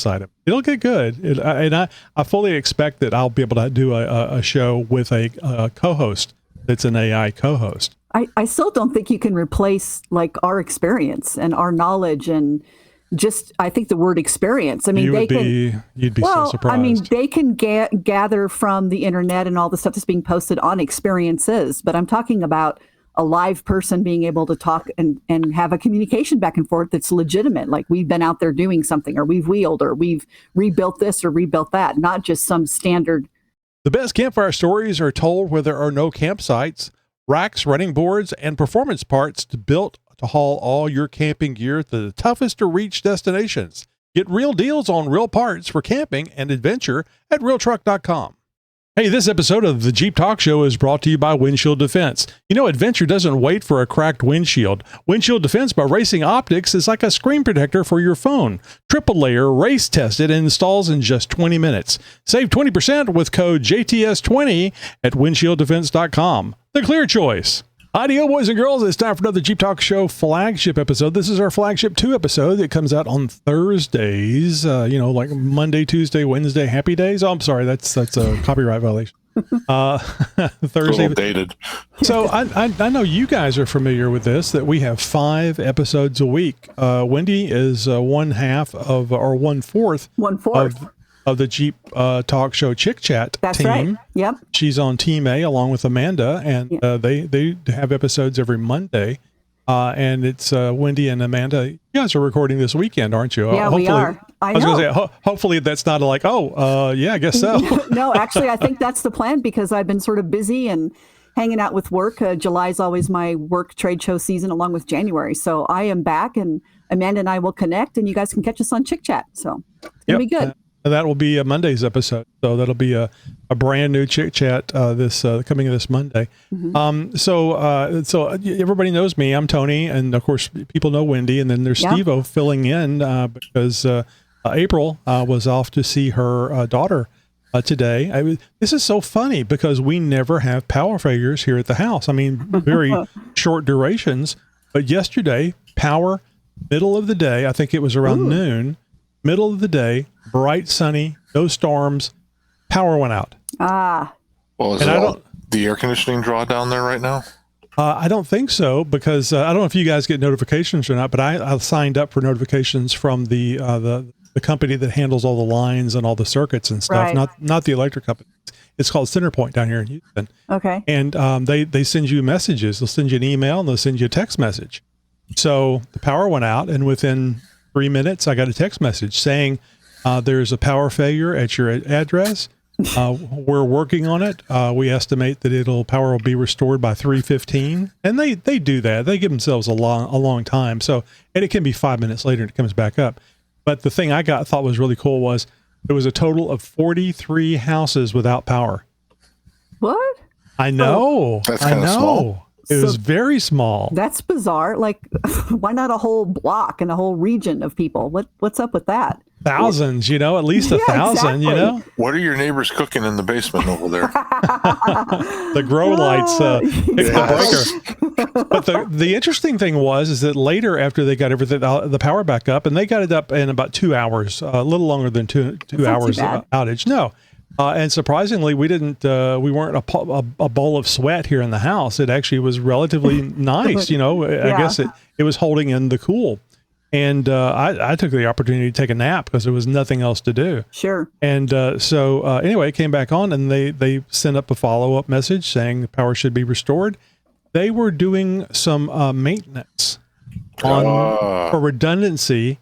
excited. It'll get good. I fully expect that I'll be able to do a show with a co-host that's an AI co-host. I still don't think you can replace like our experience and our knowledge and just, I think the word experience. I mean, you'd be so surprised. I mean, they can gather from the internet and all the stuff that's being posted on experiences, but I'm talking about a live person being able to talk and have a communication back and forth that's legitimate. Like we've been out there doing something, or we've wheeled, or we've rebuilt this or rebuilt that, not just some standard. The best campfire stories are told where there are no campsites, racks, running boards, and performance parts built to haul all your camping gear to the toughest to reach destinations. Get real deals on real parts for camping and adventure at realtruck.com. Hey, this episode of the Jeep Talk Show is brought to you by Windshield Defense. You know, adventure doesn't wait for a cracked windshield. Windshield Defense by Racing Optics is like a screen protector for your phone. Triple layer, race tested, and installs in just 20 minutes. Save 20% with code JTS20 at windshieldefense.com. The clear choice. Hi, boys and girls. It's time for another Jeep Talk Show flagship episode. This is our flagship 2 episode. It comes out on Thursdays, like Monday, Tuesday, Wednesday, happy days. Oh, I'm sorry. That's a copyright violation. Thursday. Dated. So I know you guys are familiar with this, that we have 5 episodes a week. Wendy is one fourth of the Jeep Talk Show Chick Chat That's team. Right. Yep. She's on Team A along with Amanda, and they have episodes every Monday. And it's Wendy and Amanda. You guys are recording this weekend, aren't you? Yeah, we are. I was going to say, hopefully that's not I guess so. No, actually, I think that's the plan because I've been sort of busy and hanging out with work. July is always my work trade show season along with January. So I am back, and Amanda and I will connect, and you guys can catch us on Chick Chat. So it's going to be good. That will be Monday's episode. So that'll be a brand new Chick Chat coming this Monday. Mm-hmm. So everybody knows me. I'm Tony, and of course people know Wendy, and then there's Steve-O filling in because April was off to see her daughter today. This is so funny because we never have power failures here at the house. I mean, very short durations. But yesterday, power, middle of the day, I think it was around noon, middle of the day, bright, sunny, no storms, power went out. Well, is the air conditioning draw down there right now? I don't think so, because I don't know if you guys get notifications or not, but I signed up for notifications from the company that handles all the lines and all the circuits and stuff, not the electric company. It's called CenterPoint down here in Houston. Okay. And they send you messages. They'll send you an email and they'll send you a text message. So the power went out, and within 3 minutes, I got a text message saying there's a power failure at your address. We're working on it. We estimate that power will be restored by 3:15, and they do that. They give themselves a long time. So, and it can be 5 minutes later and it comes back up. But the thing I thought was really cool was there was a total of 43 houses without power. What? I know. That's kind of small. It was very small. That's bizarre. Like, why not a whole block and a whole region of people? What's up with that? Thousands, at least 1,000, exactly. What are your neighbors cooking in the basement over there? The grow lights hit the breaker. But the interesting thing is that later, after they got everything, the power back up, and they got it up in about 2 hours, a little longer than two hours outage. No. And surprisingly, we weren't a bowl of sweat here in the house. It actually was relatively nice. I guess it was holding in the cool. And I took the opportunity to take a nap because there was nothing else to do. Sure. And so anyway, it came back on, and they sent up a follow-up message saying the power should be restored. They were doing some maintenance for redundancy,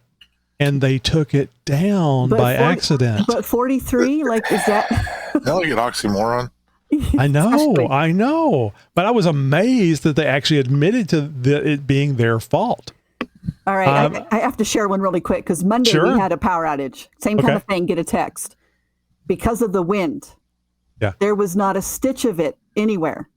and they took it down by accident. But 43, like, is that? Now I get oxymoron. I know. But I was amazed that they actually admitted to it being their fault. All right, I have to share one really quick because Monday we had a power outage. Same kind of thing, get a text. Because of the wind, there was not a stitch of it anywhere.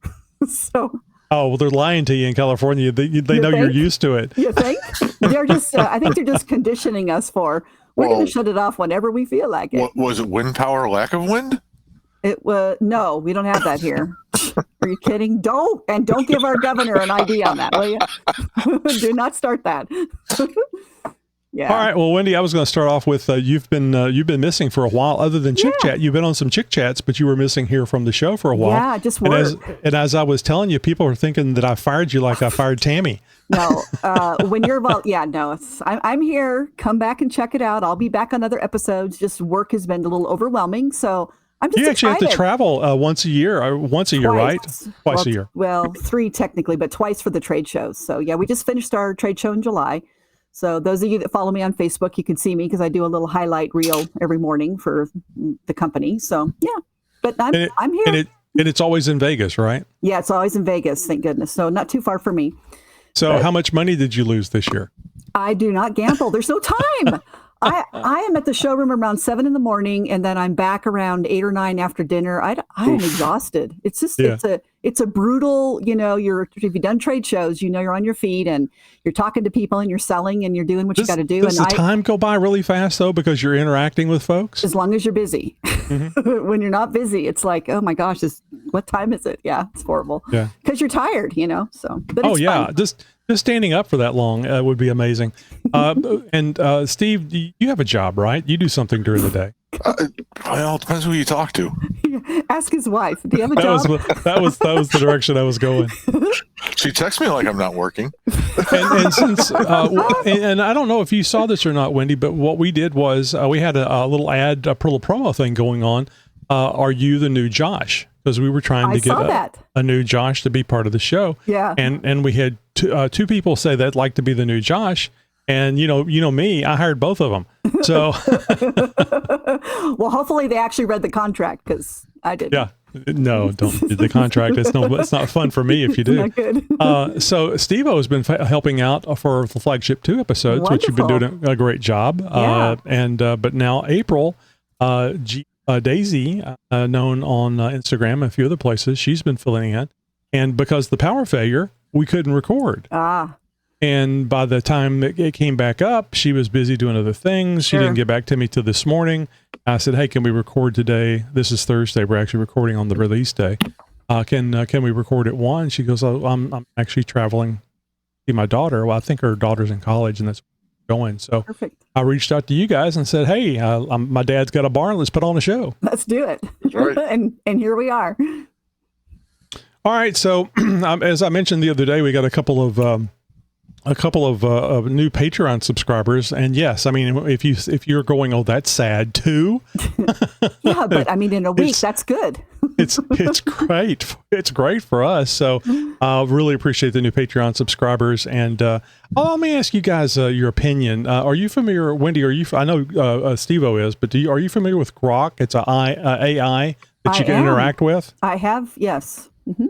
So. Oh, well, they're lying to you in California. They know you're used to it. You think? They're just, I think they're just conditioning us for, we're going to shut it off whenever we feel like it. Was it wind power, lack of wind? It was, no, we don't have that here. Are you kidding? Don't give our governor an ID on that, will you? Do not start that. Yeah. All right. Well, Wendy, I was going to start off with you've been missing for a while. Other than Chick Chat, you've been on some Chick Chats, but you were missing here from the show for a while. Yeah, just work. And as I was telling you, people are thinking that I fired you like I fired Tammy. No, when you're I'm here. Come back and check it out. I'll be back on other episodes. Just work has been a little overwhelming, so I'm just You actually excited. have to travel once a year, right? Twice a year. Well, 3 technically, but twice for the trade shows. So yeah, we just finished our trade show in July. So those of you that follow me on Facebook, you can see me because I do a little highlight reel every morning for the company. So yeah, but I'm here. And it's always in Vegas, right? Yeah, it's always in Vegas. Thank goodness. So not too far from me. So how much money did you lose this year? I do not gamble. There's no time. I am at the showroom around 7 a.m. and then I'm back around 8 or 9 after dinner. I am exhausted. It's just it's a brutal. If you've done trade shows, you're on your feet and you're talking to people and you're selling and you're doing what you got to do. Does the time go by really fast though because you're interacting with folks? As long as you're busy. Mm-hmm. When you're not busy, it's like, oh my gosh, what time is it? Yeah, it's horrible. Yeah, because you're tired. So. But it's fun. Just standing up for that long would be amazing. And Steve, you have a job, right? You do something during the day. Well, it depends who you talk to. Ask his wife. Do you have a job? That was the direction I was going. She texts me like I'm not working. And since and I don't know if you saw this or not, Wendy, but what we did was we had a little ad, a little promo thing going on. Are you the new Josh? Because we were trying to get a new Josh to be part of the show. Yeah. And we had two people say they'd like to be the new Josh. And you know me, I hired both of them. So, well, hopefully they actually read the contract because I didn't. Yeah, no, don't read the contract. It's not fun for me if you do. Not good. So Steve-O has been helping out for the Flagship 2 episodes, Wonderful. which you've been doing a great job. Yeah. But now April, Daisy, known on Instagram and a few other places, she's been filling in, and because the power failure, we couldn't record. And by the time it came back up, she was busy doing other things. She didn't get back to me till this morning. I said, "Hey, can we record today? This is Thursday. We're actually recording on the release day. Can we record at 1?" She goes, "Oh, I'm actually traveling to see my daughter. Well, I think her daughter's in college, and that's where we're going." So perfect. I reached out to you guys and said, "Hey, my dad's got a barn. Let's put on a show. Let's do it." Right. and here we are. All right. So as I mentioned the other day, we got a couple of new Patreon subscribers, and yes, I mean if you're going, oh, that's sad too. Yeah, but I mean in a week that's good. it's great. It's great for us. So really appreciate the new Patreon subscribers. And let me ask you guys your opinion. Are you familiar, Wendy? I know Steve-O is, but are you familiar with Grok? It's a AI that you can interact with. I have, yes. Mm-hmm.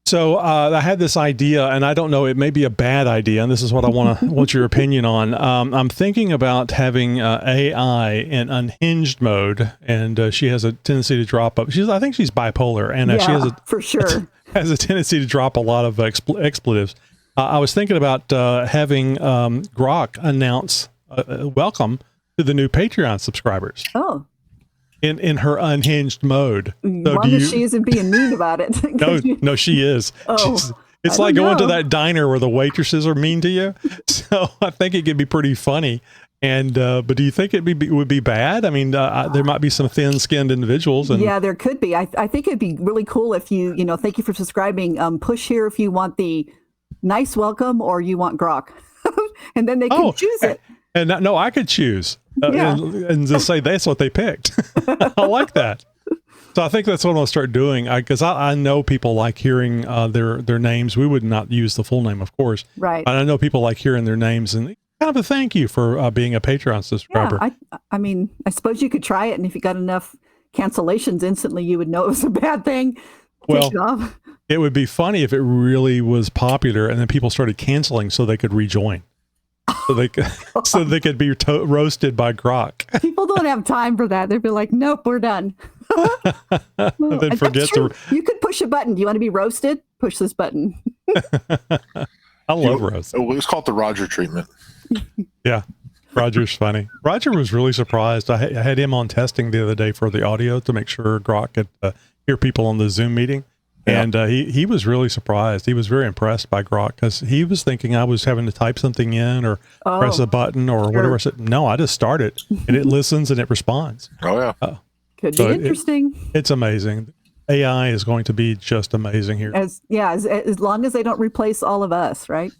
So I had this idea, and I don't know, it may be a bad idea, and this is what I want your opinion on. I'm thinking about having AI in unhinged mode, and she has a tendency to drop up. I think she's bipolar, and she has for sure has a tendency to drop a lot of expletives. I was thinking about having Grok announce welcome to the new Patreon subscribers. Oh. In her unhinged mode. So long as she isn't being mean about it. No, she is. It's like going to that diner where the waitresses are mean to you. So I think it could be pretty funny. And but do you think it would be bad? I mean, there might be some thin-skinned individuals. Yeah, there could be. I think it'd be really cool if you thank you for subscribing. Push here if you want the nice welcome or you want Grok, and then they can choose it. And no, I could choose and just say that's what they picked. I like that. So I think that's what I'll start doing because I know people like hearing their names. We would not use the full name, of course. Right. But I know people like hearing their names and kind of a thank you for being a Patreon subscriber. Yeah, I mean, I suppose you could try it, and if you got enough cancellations instantly, you would know it was a bad thing. Well, it would be funny if it really was popular and then people started canceling so they could rejoin. So they could be roasted by Grok. People don't have time for that. They'd be like, "Nope, we're done." Then forget You could push a button. Do you want to be roasted? Push this button. I love roast. Let's call it the Roger treatment. Yeah, Roger's funny. Roger was really surprised. I had him on testing the other day for the audio to make sure Grok could hear people on the Zoom meeting. And he was really surprised. He was very impressed by Grok because he was thinking I was having to type something in or press a button or whatever. I said, no, I just start it and it listens and it responds. Oh, yeah. Could be interesting. It's amazing. AI is going to be just amazing here. As long as they don't replace all of us, right?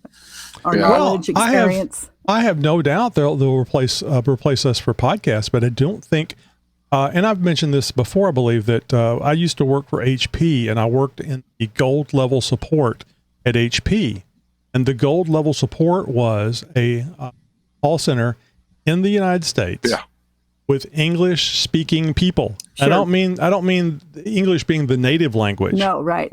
Our knowledge, experience. I have no doubt they'll replace us for podcasts, but I don't think. And I've mentioned this before. I believe that I used to work for HP, and I worked in the gold level support at HP, and the gold level support was a call center in the United States. Yeah. With English speaking people. Sure. I don't mean English being the native language. No, right.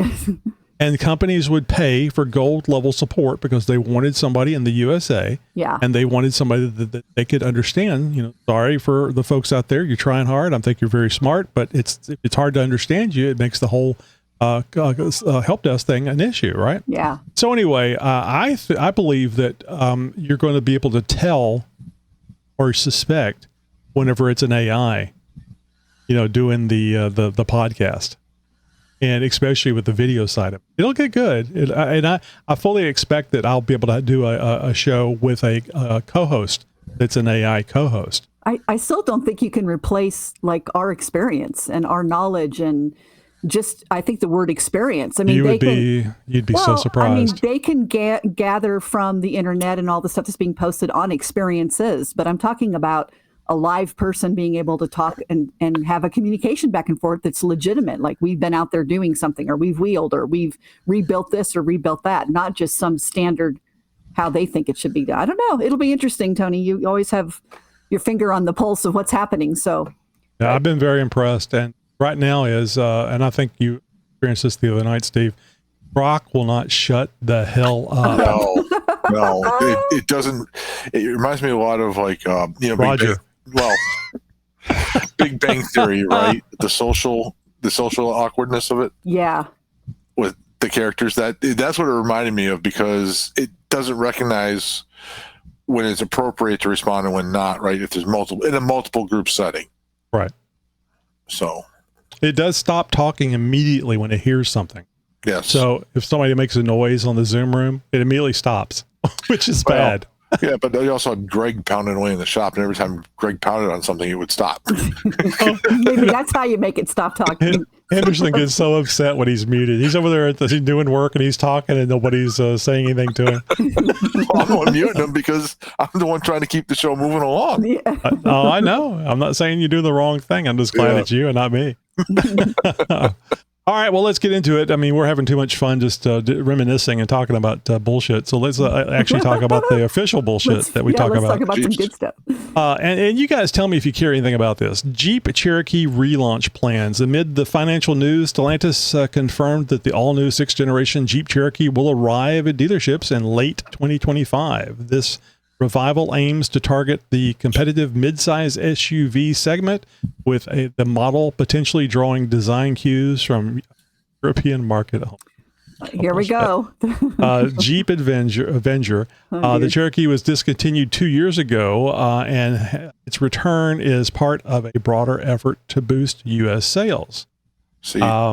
And companies would pay for gold level support because they wanted somebody in the USA. Yeah. And they wanted somebody that they could understand. You know, sorry for the folks out there. You're trying hard. I think you're very smart, but it's hard to understand you. It makes the whole help desk thing an issue, right? Yeah. So anyway, I believe that you're going to be able to tell or suspect whenever it's an AI, doing the podcast, and especially with the video side of it, it'll get good. I fully expect that I'll be able to do a show with a co-host that's an AI co-host. I still don't think you can replace like our experience and our knowledge and just, I think the word experience. I mean, you'd be so surprised. I mean, they can gather from the internet and all the stuff that's being posted on experiences, but I'm talking about a live person being able to talk and have a communication back and forth that's legitimate. Like we've been out there doing something, or we've wheeled, or we've rebuilt this or rebuilt that, not just some standard how they think it should be done. I don't know. It'll be interesting, Tony. You always have your finger on the pulse of what's happening. So yeah, I've been very impressed. And right now is, and I think you experienced this the other night, Steve, Grok will not shut the hell up. No, it doesn't. It reminds me a lot of like, Roger. Big Bang Theory, right? The social awkwardness of it. Yeah. With the characters, that's what it reminded me of, because it doesn't recognize when it's appropriate to respond and when not, right? If there's in a multiple group setting. Right. So it does stop talking immediately when it hears something. Yes. So if somebody makes a noise on the Zoom room, it immediately stops, which is bad. Yeah, but they also had Greg pounding away in the shop, and every time Greg pounded on something, it would stop. Maybe that's how you make it stop talking. Henderson gets so upset when he's muted. He's over there he's doing work and he's talking and nobody's saying anything to him. Well, I'm the one muting him because I'm the one trying to keep the show moving along. Yeah. I know. I'm not saying you do the wrong thing. I'm just glad it's you and not me. All right, well, let's get into it. I mean, we're having too much fun just reminiscing and talking about bullshit. So let's actually talk about the official bullshit that we talk about. Let's talk about some good stuff. And you guys tell me if you care anything about this. Jeep Cherokee relaunch plans. Amid the financial news, Stellantis confirmed that the all-new 6th generation Jeep Cherokee will arrive at dealerships in late 2025. This revival aims to target the competitive midsize SUV segment, with the model potentially drawing design cues from European market. Here we go. Jeep Avenger. The Cherokee was discontinued 2 years ago, and its return is part of a broader effort to boost U.S. sales. See, I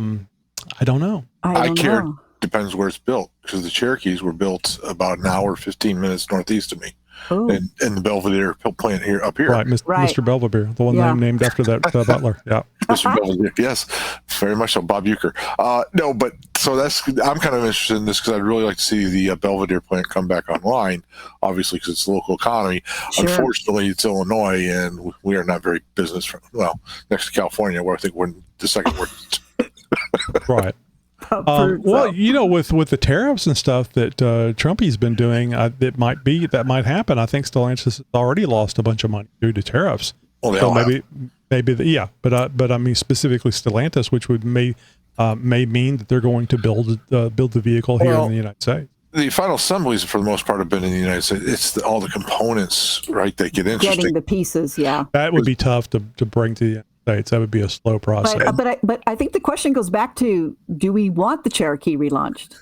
don't know. I care. Depends where it's built, because the Cherokees were built about an hour, 15 minutes northeast of me. In the Belvidere plant up here. Right, Mr. Belvidere, the one named after that butler. Yeah. Mr. Belvidere, yes, very much so. Bob Euchre. No, but so I'm kind of interested in this because I'd really like to see the Belvidere plant come back online, obviously, because it's the local economy. Sure. Unfortunately, it's Illinois, and we are not very business friendly. Well, next to California, where I think we're the second worst. Right. Well, with the tariffs and stuff that Trumpy's been doing, that might happen. I think Stellantis has already lost a bunch of money due to tariffs. Well, so but I mean specifically Stellantis, which may mean that they're going to build the vehicle here in the United States. The final assemblies, for the most part, have been in the United States. It's all the components, right, that get interesting. Getting the pieces, yeah. That would be tough to bring to the United States. That would be a slow process. But I think the question goes back to, do we want the Cherokee relaunched?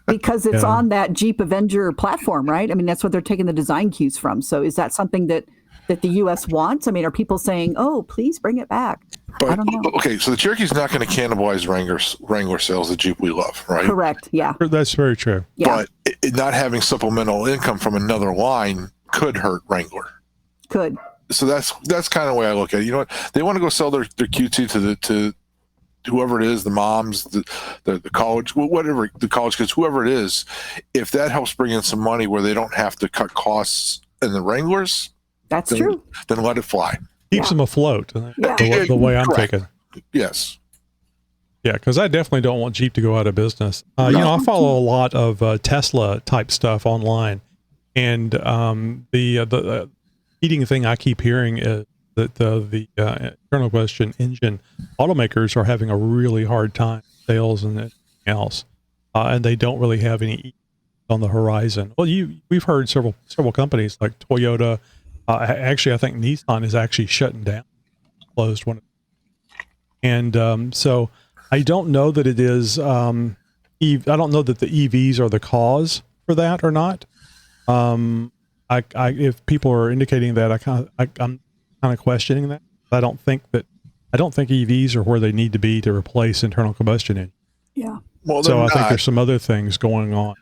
Because it's on that Jeep Avenger platform, right? I mean, that's what they're taking the design cues from. So is that something that that the U.S. wants? I mean, are people saying, "Oh, please bring it back"? But, I don't know. Okay, so the Cherokee's not going to cannibalize Wrangler sales, the Jeep we love, right? Correct. Yeah. That's very true. Yeah. But not having supplemental income from another line could hurt Wrangler. Could. So that's kind of the way I look at it. You know what? They want to go sell their QT to whoever it is, the moms, the college, whatever, the college kids, whoever it is. If that helps bring in some money where they don't have to cut costs in the Wranglers, that's true. Then let it fly. Keeps them afloat. Yeah. The way I'm Correct. thinking. Yes. Yeah, because I definitely don't want Jeep to go out of business. You know, I follow a lot of Tesla type stuff online, and the heating thing I keep hearing is that the internal combustion engine automakers are having a really hard time sales and everything else, and they don't really have any on the horizon. Well, we've heard several companies like Toyota. Actually, I think Nissan is actually shutting down, closed one. And so I don't know that it is. I don't know that the EVs are the cause for that or not. If people are indicating that, I'm kind of questioning that. I don't think EVs are where they need to be to replace internal combustion engine. Yeah. Well, so I think there's some other things going on.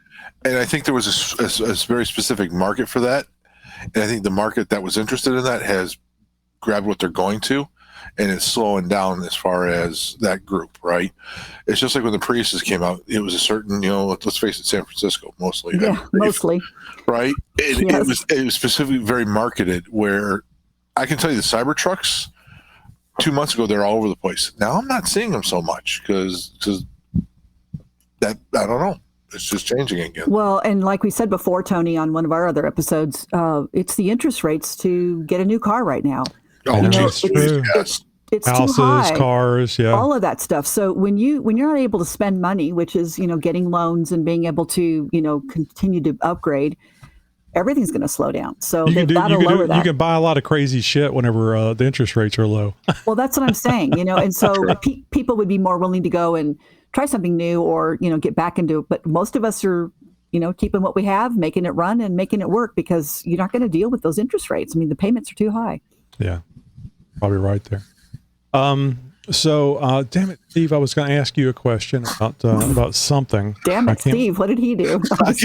And I think there was a very specific market for that. And I think the market that was interested in that has grabbed what they're going to, and it's slowing down as far as that group, right? It's just like when the Priuses came out, it was a certain, let's face it, San Francisco mostly. Yeah, mostly. Right? Yes. It was specifically very marketed, where I can tell you the Cybertrucks, 2 months ago, they're all over the place. Now I'm not seeing them so much because that, I don't know. It's just changing again. Well, and like we said before, Tony, on one of our other episodes, it's the interest rates to get a new car right now. Oh, it's true. It's houses, too high. cars, yeah, all of that stuff. So when you're not able to spend money, which is getting loans and being able to continue to upgrade, everything's going to slow down. So they've got to lower that. You can buy a lot of crazy shit whenever the interest rates are low. Well, that's what I'm saying. And so people would be more willing to go and try something new or get back into it. But most of us are keeping what we have, making it run and making it work, because you're not going to deal with those interest rates. I mean, the payments are too high. Yeah, probably right there. So damn it, Steve, I was going to ask you a question about something. Damn it, Steve, what did he do?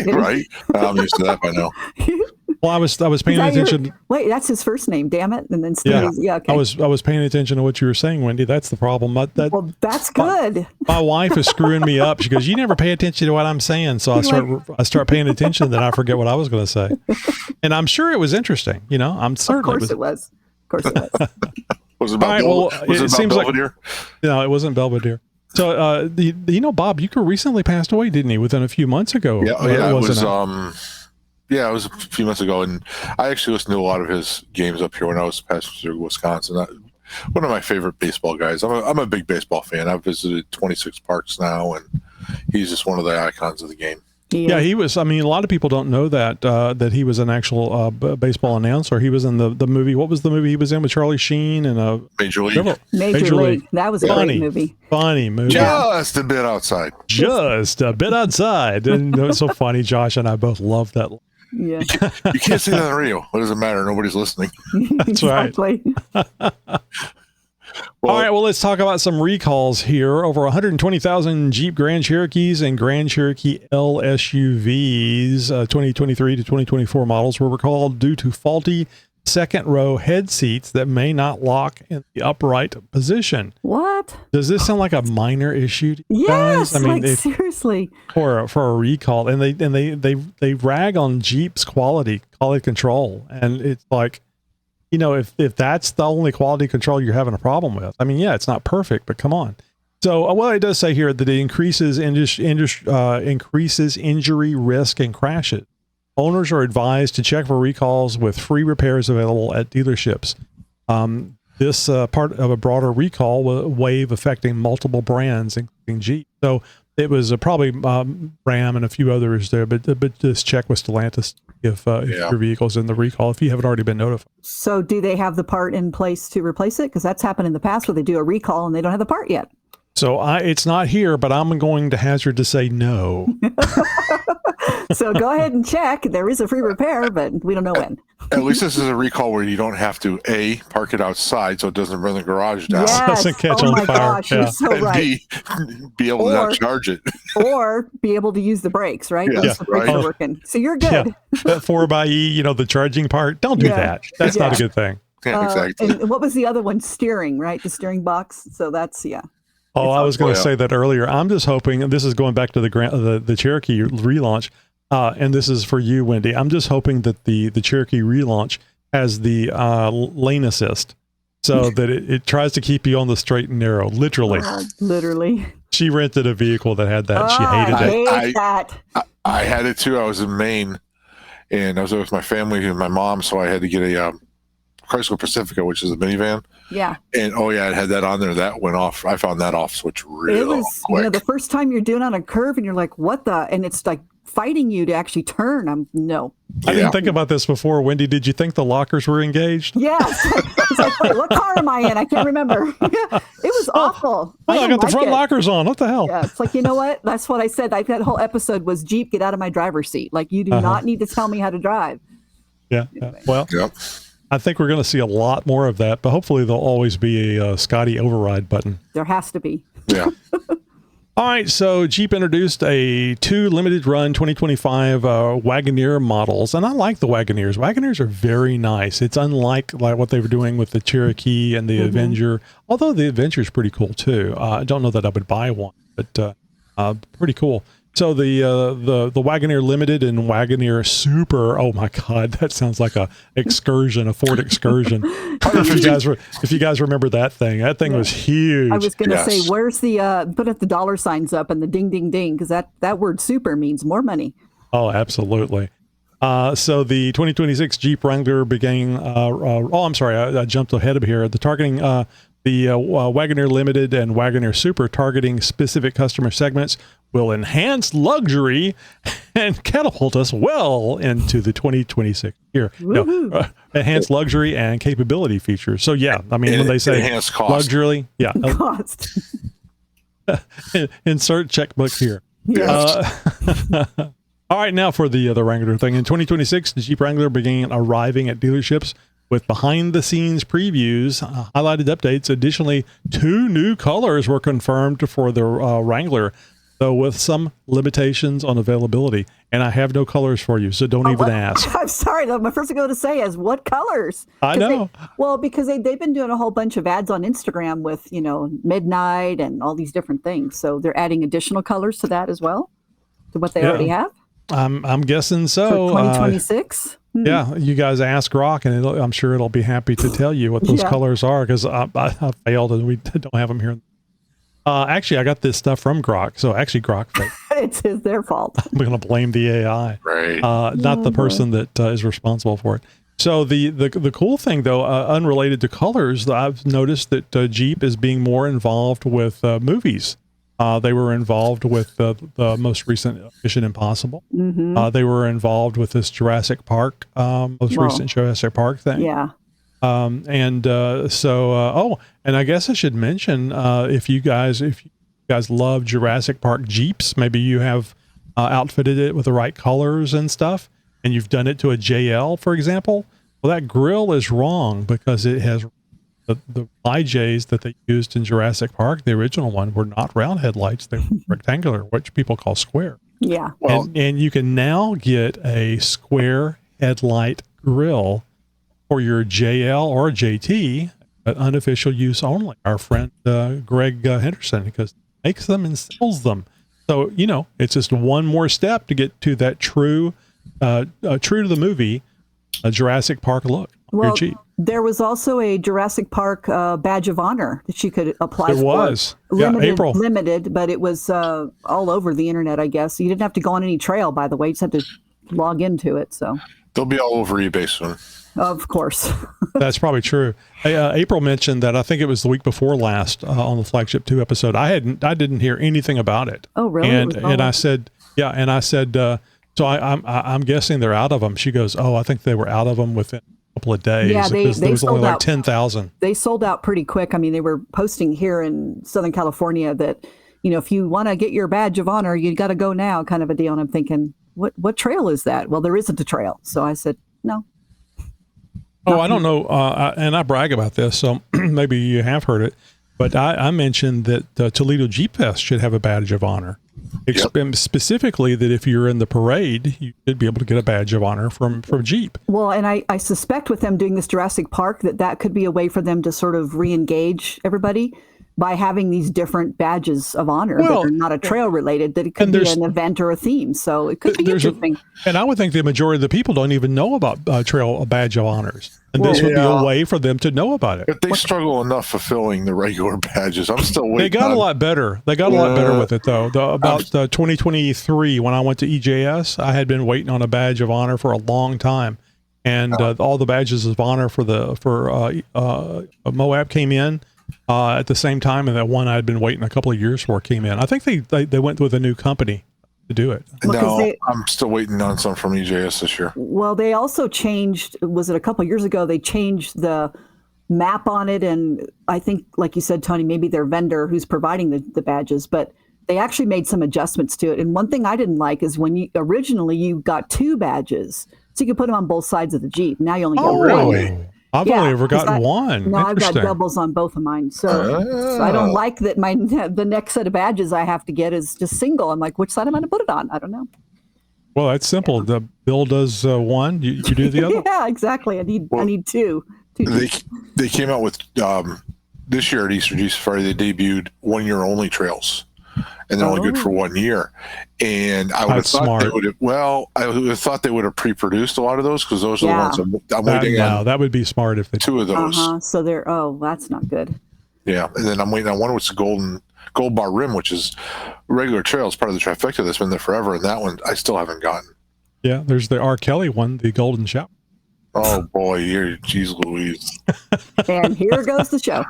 Right? I'm used to that by now. Well, I was paying attention. Wait, that's his first name. Damn it, and then Steve. Yeah, okay. I was paying attention to what you were saying, Wendy. That's the problem. Well, that's good. My wife is screwing me up. She goes, "You never pay attention to what I'm saying." So I start paying attention, then I forget what I was going to say. And I'm sure it was interesting. I'm certain. Of course it was. Of course it was. Was it about it seems Belvidere? No, it wasn't Belvidere. So, Bob Uecker recently passed away, didn't he? Within a few months ago. Yeah, it was. It was a few months ago, and I actually listened to a lot of his games up here when I was passing through Wisconsin. One of my favorite baseball guys. I'm a big baseball fan. I've visited 26 parks now, and he's just one of the icons of the game. Yeah, he was. I mean, a lot of people don't know that he was an actual baseball announcer. He was in the movie. What was the movie he was in with Charlie Sheen and Major League? Major League. That was a great movie. Funny movie. Just a bit outside. Just a bit outside. And it was so funny. Josh and I both loved that. Yeah. You can't see that on the radio. What does it matter? Nobody's listening. That's right. All right, well, let's talk about some recalls here. Over 120,000 Jeep Grand Cherokees and Grand Cherokee L SUVs, 2023 to 2024 models, were recalled due to faulty second row head seats that may not lock in the upright position. What? Does this sound like a minor issue to you yes, guys? I mean, seriously. For a recall, and they rag on Jeep's quality control, and it's like, if that's the only quality control you're having a problem with, I mean, yeah, it's not perfect, but come on. So, well, it does say here that it increases injury risk and crashes. Owners are advised to check for recalls with free repairs available at dealerships. This part of a broader recall wave affecting multiple brands, including Jeep. So it was probably Ram and a few others there, but just check with Stellantis if your vehicle's in the recall, if you haven't already been notified. So do they have the part in place to replace it? Because that's happened in the past where they do a recall and they don't have the part yet. So it's not here, but I'm going to hazard to say no. So go ahead and check. There is a free repair, but we don't know when. At least this is a recall where you don't have to A, park it outside so it doesn't burn the garage down. Yes. Doesn't catch oh on my fire. gosh, you're so And right. B, be able to not charge it. Or be able to use the brakes, right? Yeah, Once the brakes right. are working. So you're good. Yeah. That 4xe, the charging part, don't do that. That's not a good thing. Yeah, exactly. And what was the other one? Steering, right? The steering box. So that's, Oh, I was going to say that earlier. I'm just hoping, and this is going back to the Cherokee relaunch, and this is for you, Wendy. I'm just hoping that the Cherokee relaunch has the lane assist, so that it tries to keep you on the straight and narrow. Literally. Literally. She rented a vehicle that had that. She hated it. I hate that. I had it too. I was in Maine, and I was with my family and my mom, so I had to get a Chrysler Pacifica, which is a minivan. Yeah. And it had that on there. That went off. I found that off switch real quick. The first time you're doing on a curve and you're like, what the? And it's like fighting you to actually turn. No. I didn't think about this before. Wendy, did you think the lockers were engaged? Yes. It's like, wait, what car am I in? I can't remember. It was awful. I got the front lockers on. What the hell? Yeah, it's like, you know what? That's what I said. That whole episode was Jeep, get out of my driver's seat. Like, you do not need to tell me how to drive. Yeah. Anyway. Well, I think we're going to see a lot more of that, but hopefully there'll always be a Scotty override button. There has to be. Yeah. All right, so Jeep introduced two limited run 2025 Wagoneer models, and I like the Wagoneers. Wagoneers are very nice. It's unlike what they were doing with the Cherokee and the Avenger, although the Avenger is pretty cool too. I don't know that I would buy one, but pretty cool. So the Wagoneer Limited and Wagoneer Super. Oh my God, that sounds like a Ford Excursion. if you guys remember that thing was huge. I was going to say, where's the put up the dollar signs up and the ding ding ding, because that word super means more money. Oh, absolutely. So the 2026 Jeep Wrangler began. I'm sorry, I jumped ahead of here. The targeting the Wagoneer Limited and Wagoneer Super, targeting specific customer segments, will enhance luxury and catapult us well into the 2026 year. Enhance luxury and capability features. So yeah, I mean, when they say enhance cost, luxury, cost. Insert checkbook here. Yes. All right, now for the Wrangler thing. In 2026, the Jeep Wrangler began arriving at dealerships with behind-the-scenes previews, highlighted updates. Additionally, 2 new colors were confirmed for the Wrangler, though with some limitations on availability. And I have no colors for you, so don't even ask. I'm sorry. My first thing I go to say is, what colors? I know. Because they've been doing a whole bunch of ads on Instagram with, midnight and all these different things. So they're adding additional colors to that as well, to what they already have. I'm guessing so. For 2026. Yeah, you guys ask Grok, and I'm sure it'll be happy to tell you what those colors are, because I failed and we don't have them here. Actually, I got this stuff from Grok, so actually Grok. It's their fault. I'm going to blame the AI, right? Not the person that is responsible for it. So the cool thing, though, unrelated to colors, I've noticed that Jeep is being more involved with movies. They were involved with the most recent Mission Impossible. They were involved with this Jurassic Park, recent Jurassic Park thing. Yeah. And I guess I should mention, if you guys love Jurassic Park Jeeps, maybe you have outfitted it with the right colors and stuff, and you've done it to a JL, for example. Well, that grille is wrong, because it has the IJs that they used in Jurassic Park, the original one, were not round headlights. They were rectangular, which people call square. Yeah. Well, and you can now get a square headlight grille for your JL or JT, but unofficial use only. Our friend Greg Henderson, because he makes them and sells them. So, it's just one more step to get to that true to the movie Jurassic Park look. Well, your Jeep. There was also a Jurassic Park badge of honor that she could apply for. It was. Limited, but it was all over the internet, I guess. You didn't have to go on any trail, by the way. You just had to log into it. So they'll be all over eBay soon. Of course. That's probably true. April mentioned that, I think it was the week before last on the Flagship 2 episode. I didn't hear anything about it. Oh, really? And I said, so I'm guessing they're out of them. She goes, I think they were out of them within a couple of days. Yeah, there was only like 10,000. They sold out pretty quick. I mean, they were posting here in Southern California that, if you want to get your badge of honor, you got to go now, kind of a deal. And I'm thinking, what trail is that? Well, there isn't a trail. So I said, no. Oh, I don't know. And I brag about this, so maybe you have heard it, but I mentioned that Toledo Jeep Fest should have a badge of honor. Specifically that if you're in the parade, you should be able to get a badge of honor from Jeep. Well, and I suspect with them doing this Jurassic Park that could be a way for them to sort of re-engage everybody by having these different badges of honor that are not a trail related, that it could be an event or a theme. So it could be interesting. And I would think the majority of the people don't even know about a badge of honors. And this would be a way for them to know about it. But they struggle enough fulfilling the regular badges. I'm still waiting. They got a lot better. They got a lot better with it, though. About 2023, when I went to EJS, I had been waiting on a badge of honor for a long time. And all the badges of honor for Moab came in at the same time, and that one I'd been waiting a couple of years for came in. I think they went with a new company to do it. No, I'm still waiting on some from EJS this year. Well, they also changed, was it a couple of years ago, they changed the map on it, and I think, like you said, Tony, maybe their vendor who's providing the badges, but they actually made some adjustments to it. And one thing I didn't like is when originally you got 2 badges, so you could put them on both sides of the Jeep. Now you only get one. Really? I've only ever gotten one. No, I've got doubles on both of mine. So I don't like that the next set of badges I have to get is just single. I'm like, which side am I going to put it on? I don't know. Well, that's simple. The Bill does one, you do the other. Yeah, exactly. I need 2. They came out with this year at Easter Jeep Safari. They debuted 1 year only trails, and they're only good for 1 year. And I would have thought they would have. Well, I would have thought they would have pre-produced a lot of those, because those are the ones I'm waiting on. That would be smart if they 2 of those. So they're that's not good. Yeah, and then I'm waiting on one with the gold bar rim, which is regular trail. It's part of the trifecta that's been there forever, and that one I still haven't gotten. Yeah, there's the R. Kelly one, the golden shower. Oh boy, geez Louise. And here goes the show.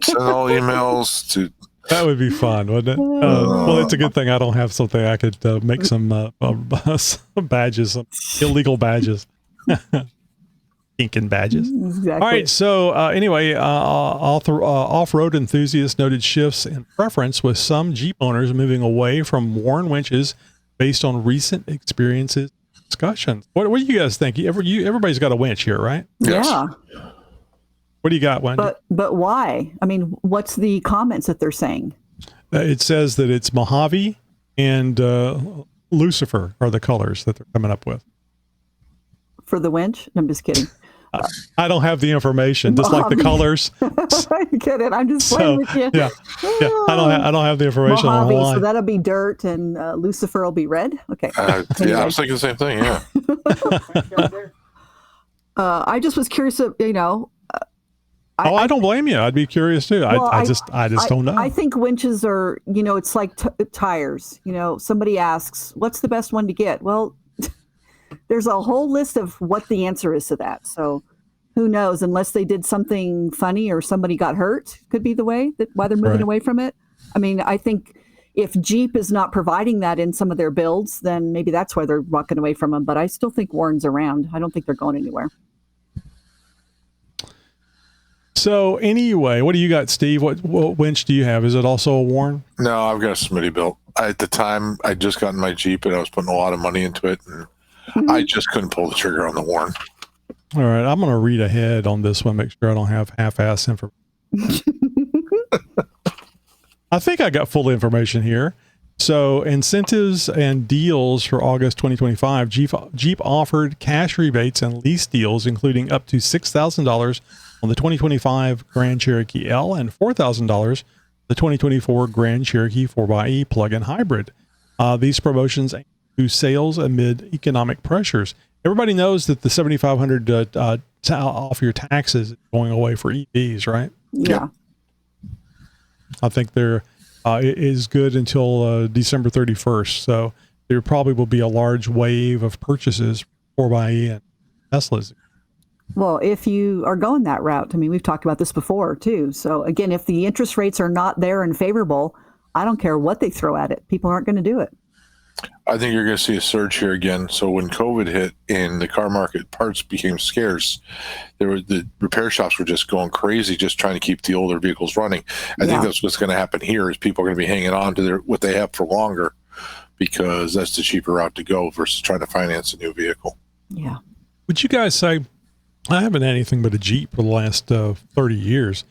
Send all emails to. That would be fun, wouldn't it? Well, it's a good thing I don't have something I could make some badges, some illegal badges. Inking badges. Exactly. All right. So anyway, off-road enthusiasts noted shifts in preference with some Jeep owners moving away from worn winches based on recent experiences. Discussions. What do you guys think? Everybody's got a winch here, right? Yes. Yeah. What do you got, Wendy? But why? I mean, what's the comments that they're saying? It says that it's Mojave and Lucifer are the colors that they're coming up with. For the winch? I'm just kidding. I don't have the information, just like the colors. I get it. I'm just playing with you. Yeah. I don't have the information Mojave, online. so that'll be dirt, and Lucifer will be red. Okay. Anyway. Yeah, I was thinking the same thing. Yeah. I just was curious. I don't blame you. I'd be curious too. I just don't know. I think winches are, it's like tires. Somebody asks, "What's the best one to get?" Well, there's a whole list of what the answer is to that. So who knows, unless they did something funny or somebody got hurt, could be the way that why they're moving away from it. I mean, I think if Jeep is not providing that in some of their builds, then maybe that's why they're walking away from them. But I still think Warren's around. I don't think they're going anywhere. So anyway, what do you got, Steve? What winch do you have? Is it also a Warren? No, I've got a Smitty built. At the time, I'd just gotten my Jeep, and I was putting a lot of money into it, and I just couldn't pull the trigger on the Warren. All right, I'm going to read ahead on this one, make sure I don't have half-ass information. I think I got full information here. So incentives and deals for August 2025, Jeep offered cash rebates and lease deals, including up to $6,000 on the 2025 Grand Cherokee L and $4,000 the 2024 Grand Cherokee 4xe plug-in hybrid. These promotions include sales amid economic pressures. Everybody knows that the $7,500 off your taxes is going away for EVs, right? Yeah. I think it is good until December 31st. So there probably will be a large wave of purchases 4xe and Teslas. Well, if you are going that route, I mean, we've talked about this before too. So again, if the interest rates are not there and favorable, I don't care what they throw at it. People aren't going to do it. I think you're going to see a surge here again. So when COVID hit and the car market parts became scarce, the repair shops were just going crazy, just trying to keep the older vehicles running. I think that's what's going to happen here is people are going to be hanging on to what they have for longer because that's the cheaper route to go versus trying to finance a new vehicle. Yeah. Would you guys say, I haven't had anything but a Jeep for the last 30 years.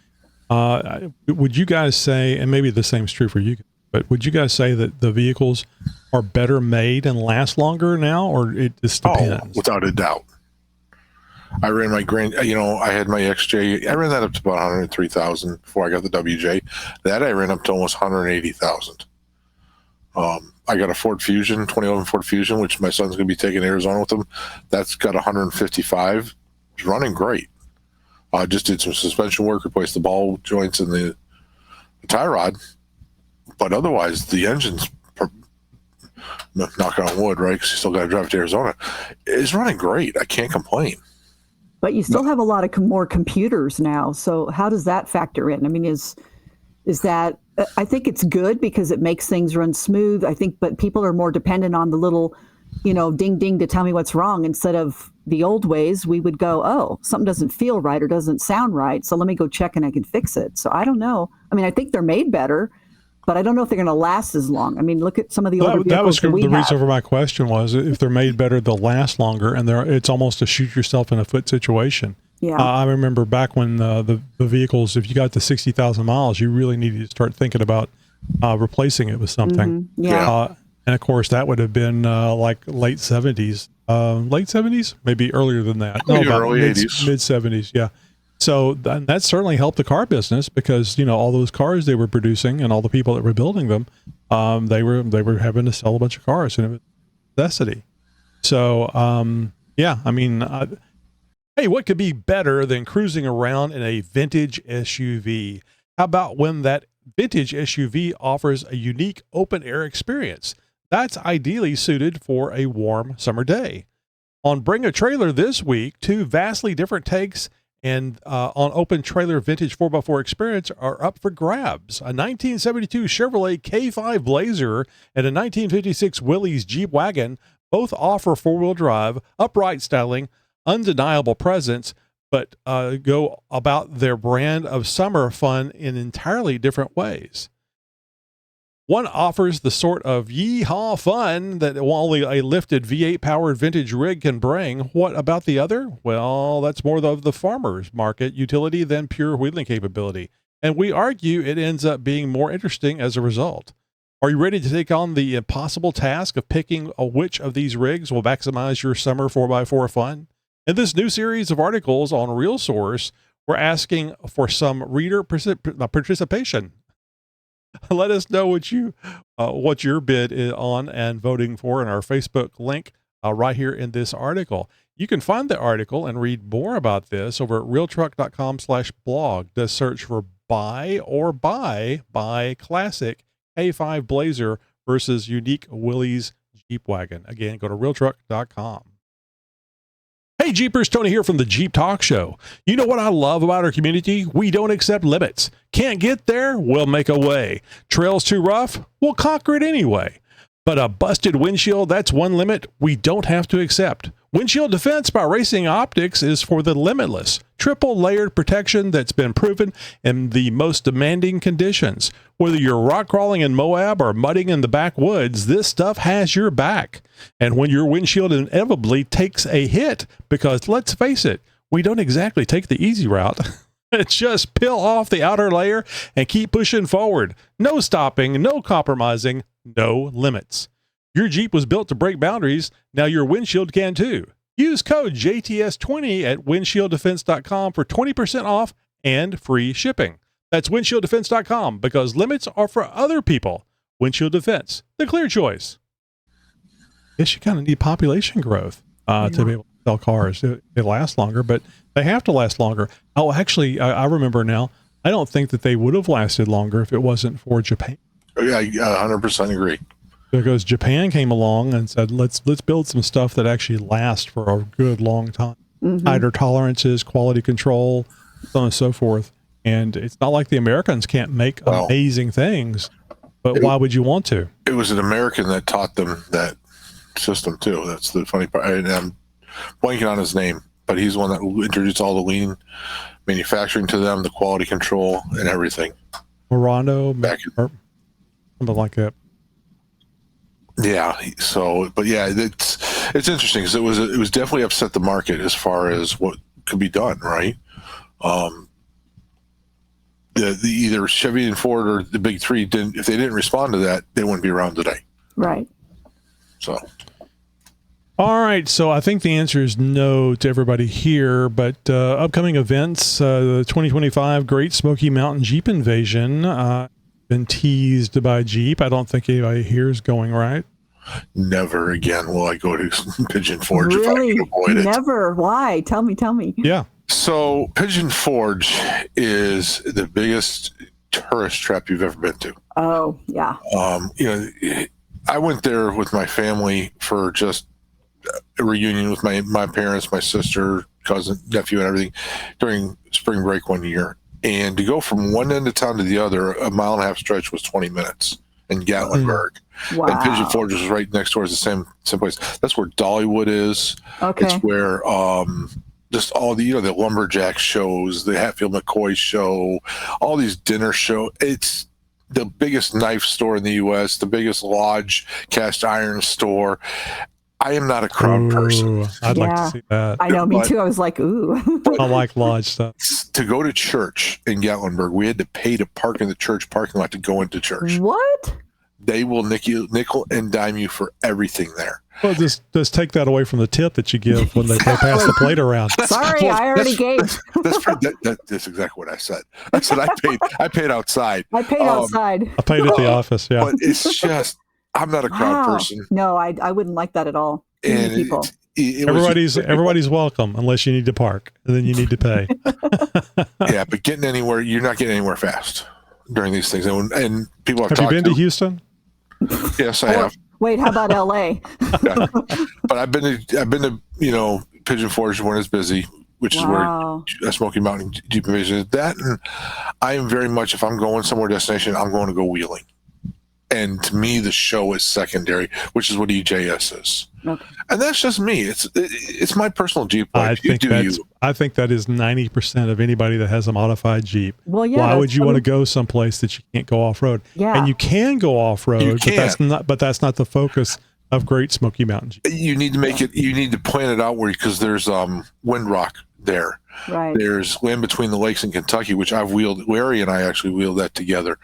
Would you guys say, and maybe the same is true for you, but would you guys say that the vehicles are better made and last longer now, or it just depends? Oh, without a doubt. I ran my I had my XJ. I ran that up to about 103,000 before I got the WJ. That I ran up to almost 180,000. I got a Ford Fusion, 2011 Ford Fusion, which my son's going to be taking to Arizona with him. That's got 155. It's running great. Just did some suspension work, replaced the ball joints and the tie rod. But otherwise, the engine's, knock on wood, right? Because you still got to drive it to Arizona. It's running great. I can't complain. But you still have a lot of more computers now. So how does that factor in? I mean, is that, I think it's good because it makes things run smooth. I think, but people are more dependent on the little, ding, ding to tell me what's wrong. Instead of the old ways, we would go, oh, something doesn't feel right or doesn't sound right. So let me go check and I can fix it. So I don't know. I mean, I think they're made better, but I don't know if they're going to last as long. I mean, look at some of the older vehicles that was the reason for my question was if they're made better, they'll last longer, and it's almost a shoot yourself in the foot situation. Yeah, I remember back when the vehicles, if you got to 60,000 miles, you really needed to start thinking about replacing it with something. Mm-hmm. Yeah, and of course that would have been like late 70s, maybe earlier than that. No, early 80s, mid 70s. Yeah. So that certainly helped the car business because, all those cars they were producing and all the people that were building them, they were having to sell a bunch of cars, and it was a necessity. So, yeah, I mean, hey, what could be better than cruising around in a vintage SUV? How about when that vintage SUV offers a unique open air experience? That's ideally suited for a warm summer day. On Bring a Trailer this week, two vastly different takes and on open trailer vintage 4x4 experience are up for grabs. A 1972 Chevrolet K5 Blazer and a 1956 Willys Jeep wagon both offer four-wheel drive, upright styling, undeniable presence, but go about their brand of summer fun in entirely different ways. One offers the sort of yee-haw fun that only a lifted V8-powered vintage rig can bring. What about the other? Well, that's more of the farmer's market utility than pure wheeling capability. And we argue it ends up being more interesting as a result. Are you ready to take on the impossible task of picking which of these rigs will maximize your summer 4x4 fun? In this new series of articles on RealSource, we're asking for some reader participation. Let us know what your bid is on and voting for in our Facebook link right here in this article. You can find the article and read more about this over at realtruck.com/blog. Just search for buy classic K5 Blazer versus unique Willys Jeep wagon. Again, go to realtruck.com. Hey Jeepers, Tony here from the Jeep Talk Show. You know what I love about our community? We don't accept limits. Can't get there? We'll make a way. Trails too rough? We'll conquer it anyway. But a busted windshield, that's one limit we don't have to accept. Windshield defense by Racing Optics is for the limitless. Triple layered protection that's been proven in the most demanding conditions. Whether you're rock crawling in Moab or mudding in the backwoods, this stuff has your back. And when your windshield inevitably takes a hit, because let's face it, we don't exactly take the easy route. It's just peel off the outer layer and keep pushing forward. No stopping, no compromising, no limits. Your Jeep was built to break boundaries. Now your windshield can too. Use code JTS20 at windshieldefense.com for 20% off and free shipping. That's windshieldefense.com because limits are for other people. Windshield Defense, the clear choice. Guess you kind of need population growth to be able to sell cars. They last longer, but they have to last longer. Oh, actually, I remember now. I don't think that they would have lasted longer if it wasn't for Japan. Yeah, I 100% agree. Because Japan came along and said, let's build some stuff that actually lasts for a good long time. Mm-hmm. Tighter tolerances, quality control, so on and so forth. And it's not like the Americans can't make amazing things, but why would you want to? It was an American that taught them that system too. That's the funny part. And I'm blanking on his name, but he's the one that introduced all the lean manufacturing to them, the quality control and everything. Morano, something like that. Yeah. So, but yeah, it's interesting because it was definitely upset the market as far as what could be done, right? The either Chevy and Ford or the big three if they didn't respond to that, they wouldn't be around today. Right. So. All right, so I think the answer is no to everybody here, but upcoming events, the 2025 Great Smoky Mountain Jeep Invasion, been teased by Jeep. I don't think anybody here is going, right? Never again will I go to Pigeon Forge Really? if I can avoid it. Never. Why? Tell me. Yeah. So Pigeon Forge is the biggest tourist trap you've ever been to. Oh, yeah. I went there with my family for just a reunion with my parents, my sister, cousin, nephew, and everything during spring break one year. And to go from one end of town to the other, a 1.5-mile stretch was 20 minutes in Gatlinburg. Wow. And Pigeon Forge was right next door, the same place. That's where Dollywood is. Okay. It's where just all the the lumberjack shows, the Hatfield McCoy show, all these dinner shows. It's the biggest knife store in the U.S., the biggest lodge cast iron store. I am not a crowd person. I'd like to see that. I know, me too. I was like, ooh. I like lodge stuff. To go to church in Gatlinburg, we had to pay to park in the church parking lot to go into church. What? They will nickel and dime you for everything there. Well, just take that away from the tip that you give when they pass the plate around. Sorry, I already gave. That's exactly what I said. I said I paid outside. I paid outside. I paid at the office, yeah. But it's just, I'm not a crowd person. No, I wouldn't like that at all. And people. Everybody's welcome unless you need to park, and then you need to pay. Yeah, but you're not getting anywhere fast during these things. And people have you been to Houston? Yes, I have. Wait, how about LA? Yeah. But I've been to Pigeon Forge when it's busy, which is where Smoky Mountain Jeep Invasion is. That, and I am very much, if I'm going somewhere destination, I'm going to go wheeling. And to me, the show is secondary, which is what EJS is. Okay. And that's just me. It's my personal Jeep life. I think that is 90% of anybody that has a modified Jeep. Well, yeah. Why would you want to go someplace that you can't go off road? Yeah. And you can go off road, but that's not the focus of Great Smoky Mountain Jeep. You need to make it. You need to plan it out because there's Windrock there. Right. There's Land Between the Lakes in Kentucky, which I've wheeled. Larry and I actually wheeled that together.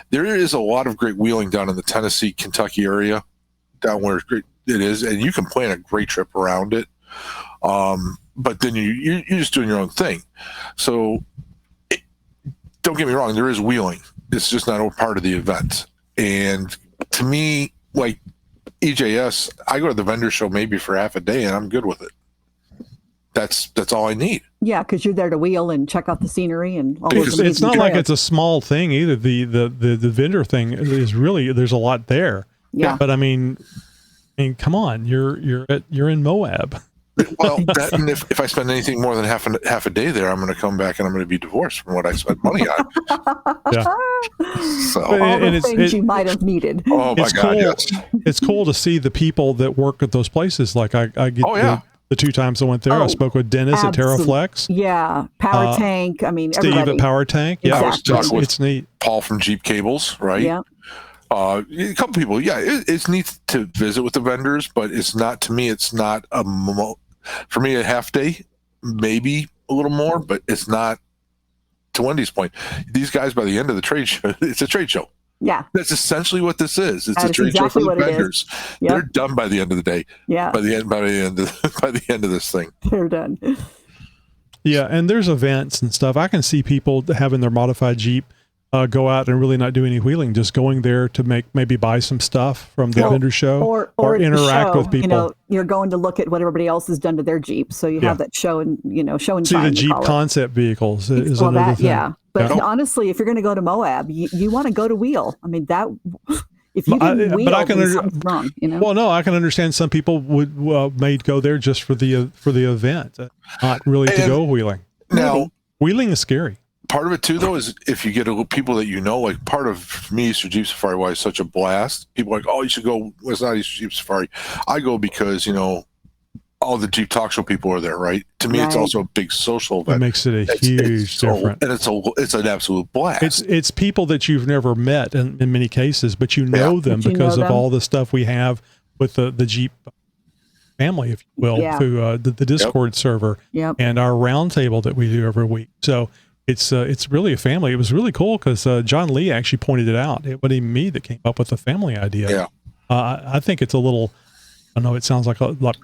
There is a lot of great wheeling down in the Tennessee, Kentucky area, down where it is, and you can plan a great trip around it. But then you're just doing your own thing. So don't get me wrong, there is wheeling. It's just not a part of the event. And to me, like EJS, I go to the vendor show maybe for half a day, and I'm good with it. That's all I need. Yeah, because you're there to wheel and check out the scenery and all those. It's not like it's a small thing either. The vendor thing is really, there's a lot there. Yeah. But I mean, come on, you're in Moab. Well, and if I spend anything more than half a day there, I'm going to come back and I'm going to be divorced from what I spent money on. Yeah. So all the things you might have needed. Oh my God! Cool. Yes. It's cool to see the people that work at those places. Like I get the 2 times I went there, I spoke with Dennis at TerraFlex. Yeah, Power Tank. I mean, Steve everybody. at Power Tank. Yeah, Exactly. it's neat. Paul from Jeep Cables, right? Yeah. A couple people. Yeah, it's neat to visit with the vendors, but it's not, to me, it's not for me, a half day, maybe a little more, but it's not, to Wendy's point, these guys, by the end of the trade show, it's a trade show. Yeah. That's essentially what this is. It's That a is trade exactly show for the what it vendors. Yep. They're done by the end of the day. Yeah. By the end of this thing. They're done. Yeah, and there's events and stuff. I can see people having their modified Jeep go out and really not do any wheeling, just going there to maybe buy some stuff from the vendor show or interact with people. You're going to look at what everybody else has done to their Jeep, so you have that show and show and see shine. The Jeep concept vehicles is another thing. Yeah, but honestly, if you're going to go to Moab, you want to go to wheel. I mean that. If you didn't wheel, something's wrong. Well, no, I can understand some people may go there just for the event, not really to go wheeling. Now, wheeling is scary. Part of it too, though, is if you get people that like part of me, Easter Jeep Safari, why it's such a blast. People are like, oh, you should go. Well, it's not Easter Jeep Safari. I go because all the Jeep Talk Show people are there, right? To me, it's also a big social event. It makes it a huge difference. And it's an absolute blast. It's people that you've never met in many cases, but you know them because of all the stuff we have with the Jeep family, if you will, through the Discord server and our roundtable that we do every week. So it's really a family. It was really cool because John Lee actually pointed it out. It wasn't even me that came up with the family idea. Yeah. I think it's a little, I know it sounds like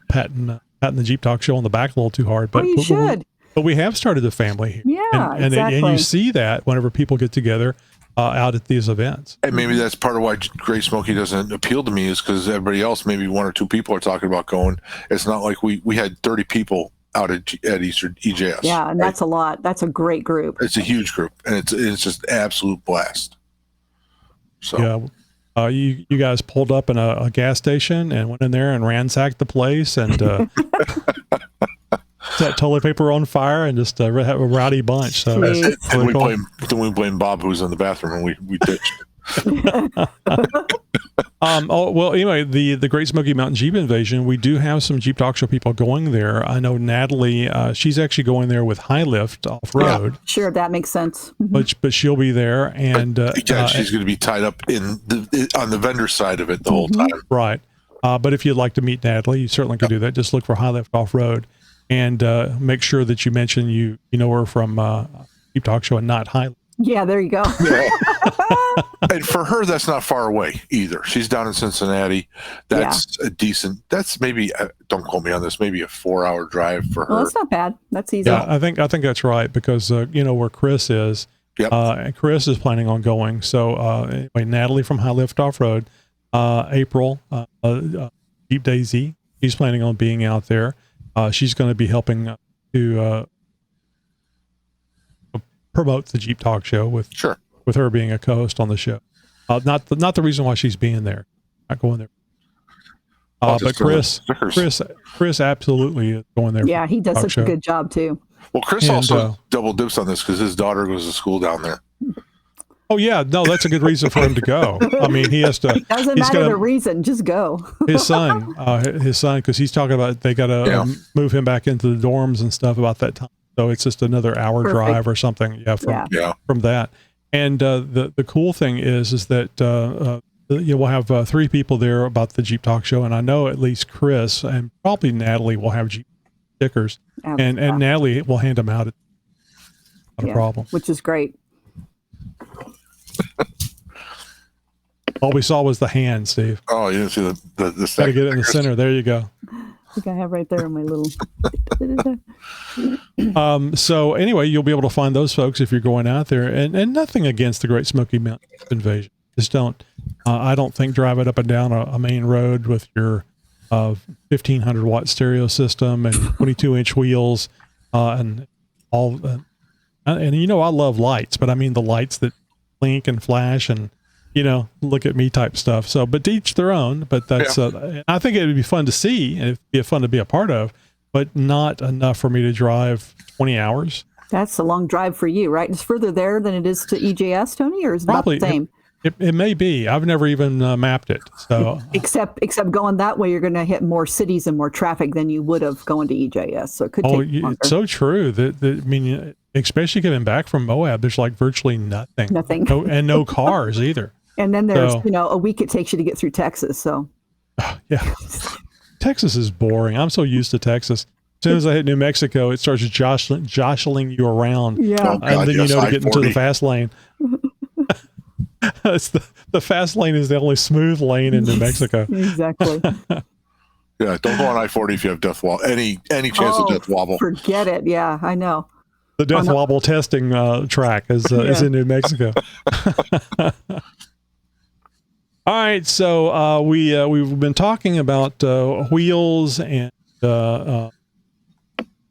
patting the Jeep Talk Show on the back a little too hard, but you should. But we have started a family here. Yeah, exactly. And you see that whenever people get together out at these events. And maybe that's part of why Great Smoky doesn't appeal to me, is because everybody else, maybe one or two people are talking about going. It's not like we had 30 people out at Eastern EJS. Yeah, and that's a lot. That's a great group. It's a huge group, and it's just absolute blast. So you guys pulled up in a gas station and went in there and ransacked the place and set toilet paper on fire and just have a rowdy bunch. So then we blame Bob, who's in the bathroom, and we ditched. Anyway, the Great Smoky Mountain Jeep Invasion, we do have some Jeep Talk Show people going there. I know Natalie, she's actually going there with High Lift off road. Yeah, sure, that makes sense. But she'll be there, and she's going to be tied up on the vendor side of it the whole time. Right. But if you'd like to meet Natalie, you certainly can do that. Just look for High Lift off road, and make sure that you mention you know her from Jeep Talk Show and not High Lift. Yeah, there you go. Yeah. And for her, that's not far away either. She's down in Cincinnati. That's a decent. That's maybe don't quote me on this. Maybe a 4-hour drive for her. Well, that's not bad. That's easy. Yeah, I think that's right because where Chris is. And Chris is planning on going. So anyway, Natalie from High Lift Off Road, April, Jeep Daisy. She's planning on being out there. She's going to be helping to promote the Jeep Talk Show with her being a co-host on the show. Not the reason why she's being there. Not going there. But Chris absolutely is going there. Yeah, he does such a good job too. Well, Chris also double dips on this because his daughter goes to school down there. Oh yeah, no, that's a good reason for him to go. I mean, he has to. It doesn't matter the reason, just go. his son, because he's talking about they got to move him back into the dorms and stuff about that time. So it's just another hour drive or something. From that. And the cool thing is that we'll have 3 people there about the Jeep Talk Show, and I know at least Chris and probably Natalie will have Jeep stickers, and Natalie will hand them out. Not a problem. Which is great. All we saw was the hand, Steve. Oh, you didn't see the Got to get it in the center. There you go. I think I have right there in my little. So anyway, you'll be able to find those folks if you're going out there, and nothing against the Great Smoky Mountain Invasion. Just don't. I don't think driving up and down a main road with your 1500 watt stereo system and 22-inch wheels and all. And I love lights, but I mean the lights that blink and flash and look at me type stuff. So, but to each their own. But that's I think it would be fun to see and it'd be fun to be a part of, but not enough for me to drive 20 hours. That's a long drive for you, right? It's further there than it is to EJS, Tony, or is it probably about the same? It may be. I've never even mapped it. So except going that way, you're going to hit more cities and more traffic than you would have going to EJS. So it could take longer. It's so true. I mean, especially coming back from Moab, there's like virtually nothing. And no cars either. And then there's a week it takes you to get through Texas. So yeah, Texas is boring. I'm so used to Texas. As soon as I hit New Mexico, it starts jostling you around. Yeah, and then to get into the fast lane. It's the fast lane is the only smooth lane in New Mexico. Exactly. Yeah, don't go on I-40 if you have death wobble. Any chance of death wobble. Forget it. Yeah, I know. The death wobble testing track is in New Mexico. All right, so we've been talking about wheels and the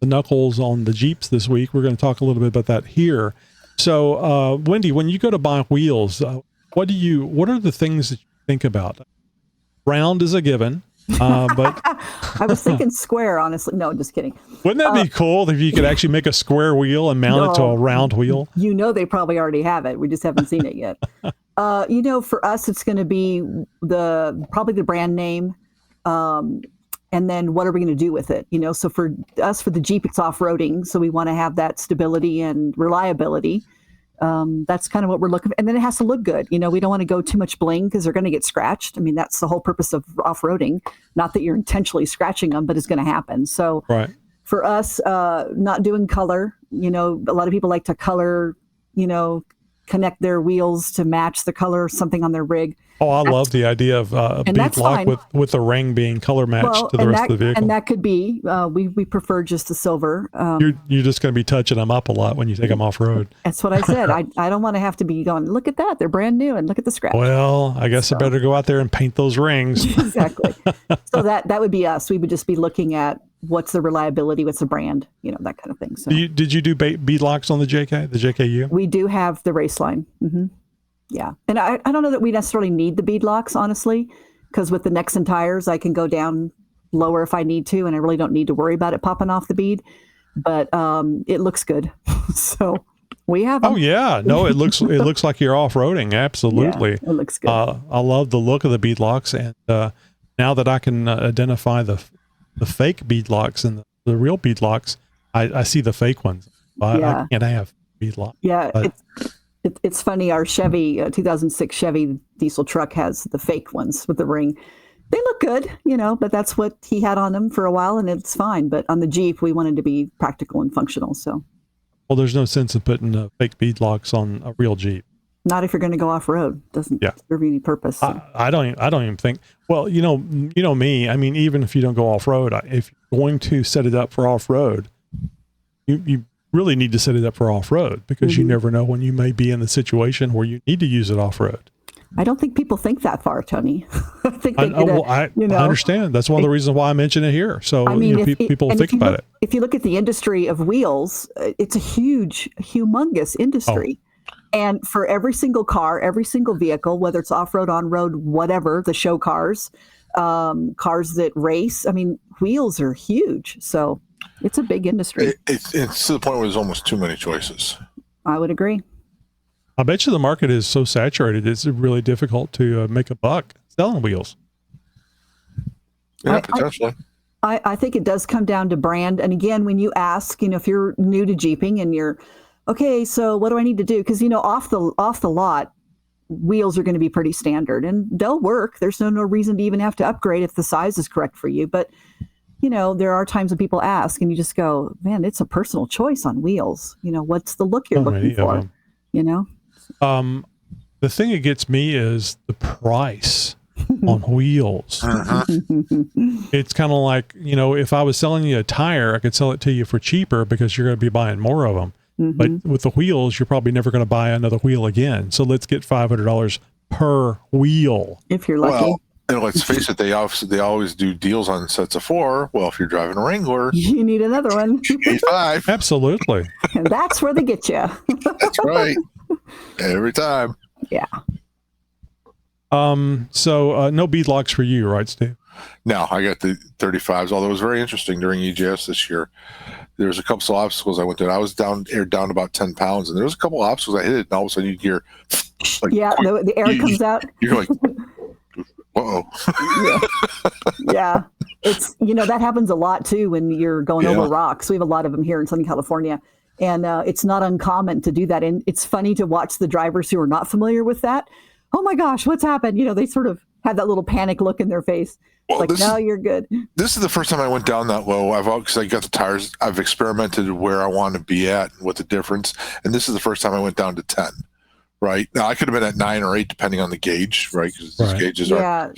knuckles on the Jeeps this week. We're going to talk a little bit about that here. So, Wendy, when you go to buy wheels, what are the things that you think about? Round is a given, but I was thinking square, honestly. No, just kidding. Wouldn't that be cool if you could actually make a square wheel and mount it to a round wheel? They probably already have it. We just haven't seen it yet. For us, it's going to be probably the brand name. and then what are we going to do with it? So for us, for the Jeep, it's off-roading. So we want to have that stability and reliability. That's kind of what we're looking for. And then it has to look good. We don't want to go too much bling because they're going to get scratched. I mean, that's the whole purpose of off-roading. Not that you're intentionally scratching them, but it's going to happen. So for us, not doing color, a lot of people like to color, connect their wheels to match the color of something on their rig. Oh, I love the idea of bead lock with the ring being color matched to the rest of the vehicle. And that could be, we prefer just the silver. You're just going to be touching them up a lot when you take them off road. That's what I said. I don't want to have to be going, look at that, they're brand new, and look at the scratch. Well, I guess I better go out there and paint those rings. Exactly. So that would be us. We would just be looking at what's the reliability, what's the brand, that kind of thing. So did you do bead locks on the JKU? We do have the race line. Mm-hmm. Yeah. And I don't know that we necessarily need the bead locks, honestly, because with the Nexen tires, I can go down lower if I need to, and I really don't need to worry about it popping off the bead. But it looks good. So we have them. Oh, yeah. No, it looks like you're off-roading. Absolutely. Yeah, it looks good. I love the look of the bead locks. And now that I can identify the fake bead locks and the real bead locks, I see the fake ones. I can't have bead locks. Yeah. It's funny. Our Chevy, 2006 Chevy diesel truck has the fake ones with the ring. They look good, but that's what he had on them for a while, and it's fine. But on the Jeep, we wanted to be practical and functional. So, well, there's no sense in putting fake bead locks on a real Jeep. Not if you're going to go off road. Doesn't serve any purpose. So. I don't even think. Well, you know me. I mean, even if you don't go off road, if you're going to set it up for off road, you really need to set it up for off-road because you never know when you may be in the situation where you need to use it off-road. I don't think people think that far, Tony. I think I understand. That's one of the reasons why I mention it here. So people think about it. If you look at the industry of wheels, it's a humongous industry. Oh. And for every single car, every single vehicle, whether it's off-road, on-road, whatever, the show cars, cars that race, wheels are huge. So it's a big industry. It's to the point where there's almost too many choices. I would agree. I bet you the market is so saturated, it's really difficult to make a buck selling wheels. Yeah, potentially. I think it does come down to brand. And again, when you ask, if you're new to Jeeping and you're, okay, so what do I need to do? Because, off the lot, wheels are going to be pretty standard and they'll work. There's no reason to even have to upgrade if the size is correct for you. But there are times when people ask and you just go, man, it's a personal choice on wheels. What's the look you're looking for? The thing that gets me is the price on wheels. It's kind of like, if I was selling you a tire, I could sell it to you for cheaper because you're going to be buying more of them. But with the wheels, you're probably never going to buy another wheel again. So let's get $500 per wheel. If you're lucky. Well, and let's face it, they always do deals on sets of 4. Well, if you're driving a Wrangler, you need another one. You need 5. Absolutely. And that's where they get you. That's right. Every time. Yeah. So no bead locks for you, right, Steve? No, I got the 35s, although it was very interesting during EJS this year. There was a couple of obstacles I went through. I was down about 10 pounds, and there was a couple of obstacles I hit it, and all of a sudden you hear like, the air comes out. You're like, uh-oh. Yeah. It's, that happens a lot too when you're going over rocks. We have a lot of them here in Southern California, and it's not uncommon to do that. And it's funny to watch the drivers who are not familiar with that. Oh my gosh, what's happened? They sort of have that little panic look in their face. Well, no, you're good. This is the first time I went down that low. Because I got the tires. I've experimented where I want to be at with the difference. And this is the first time I went down to 10. Right now, I could have been at 9 or 8 depending on the gauge, right? Because these gauges are.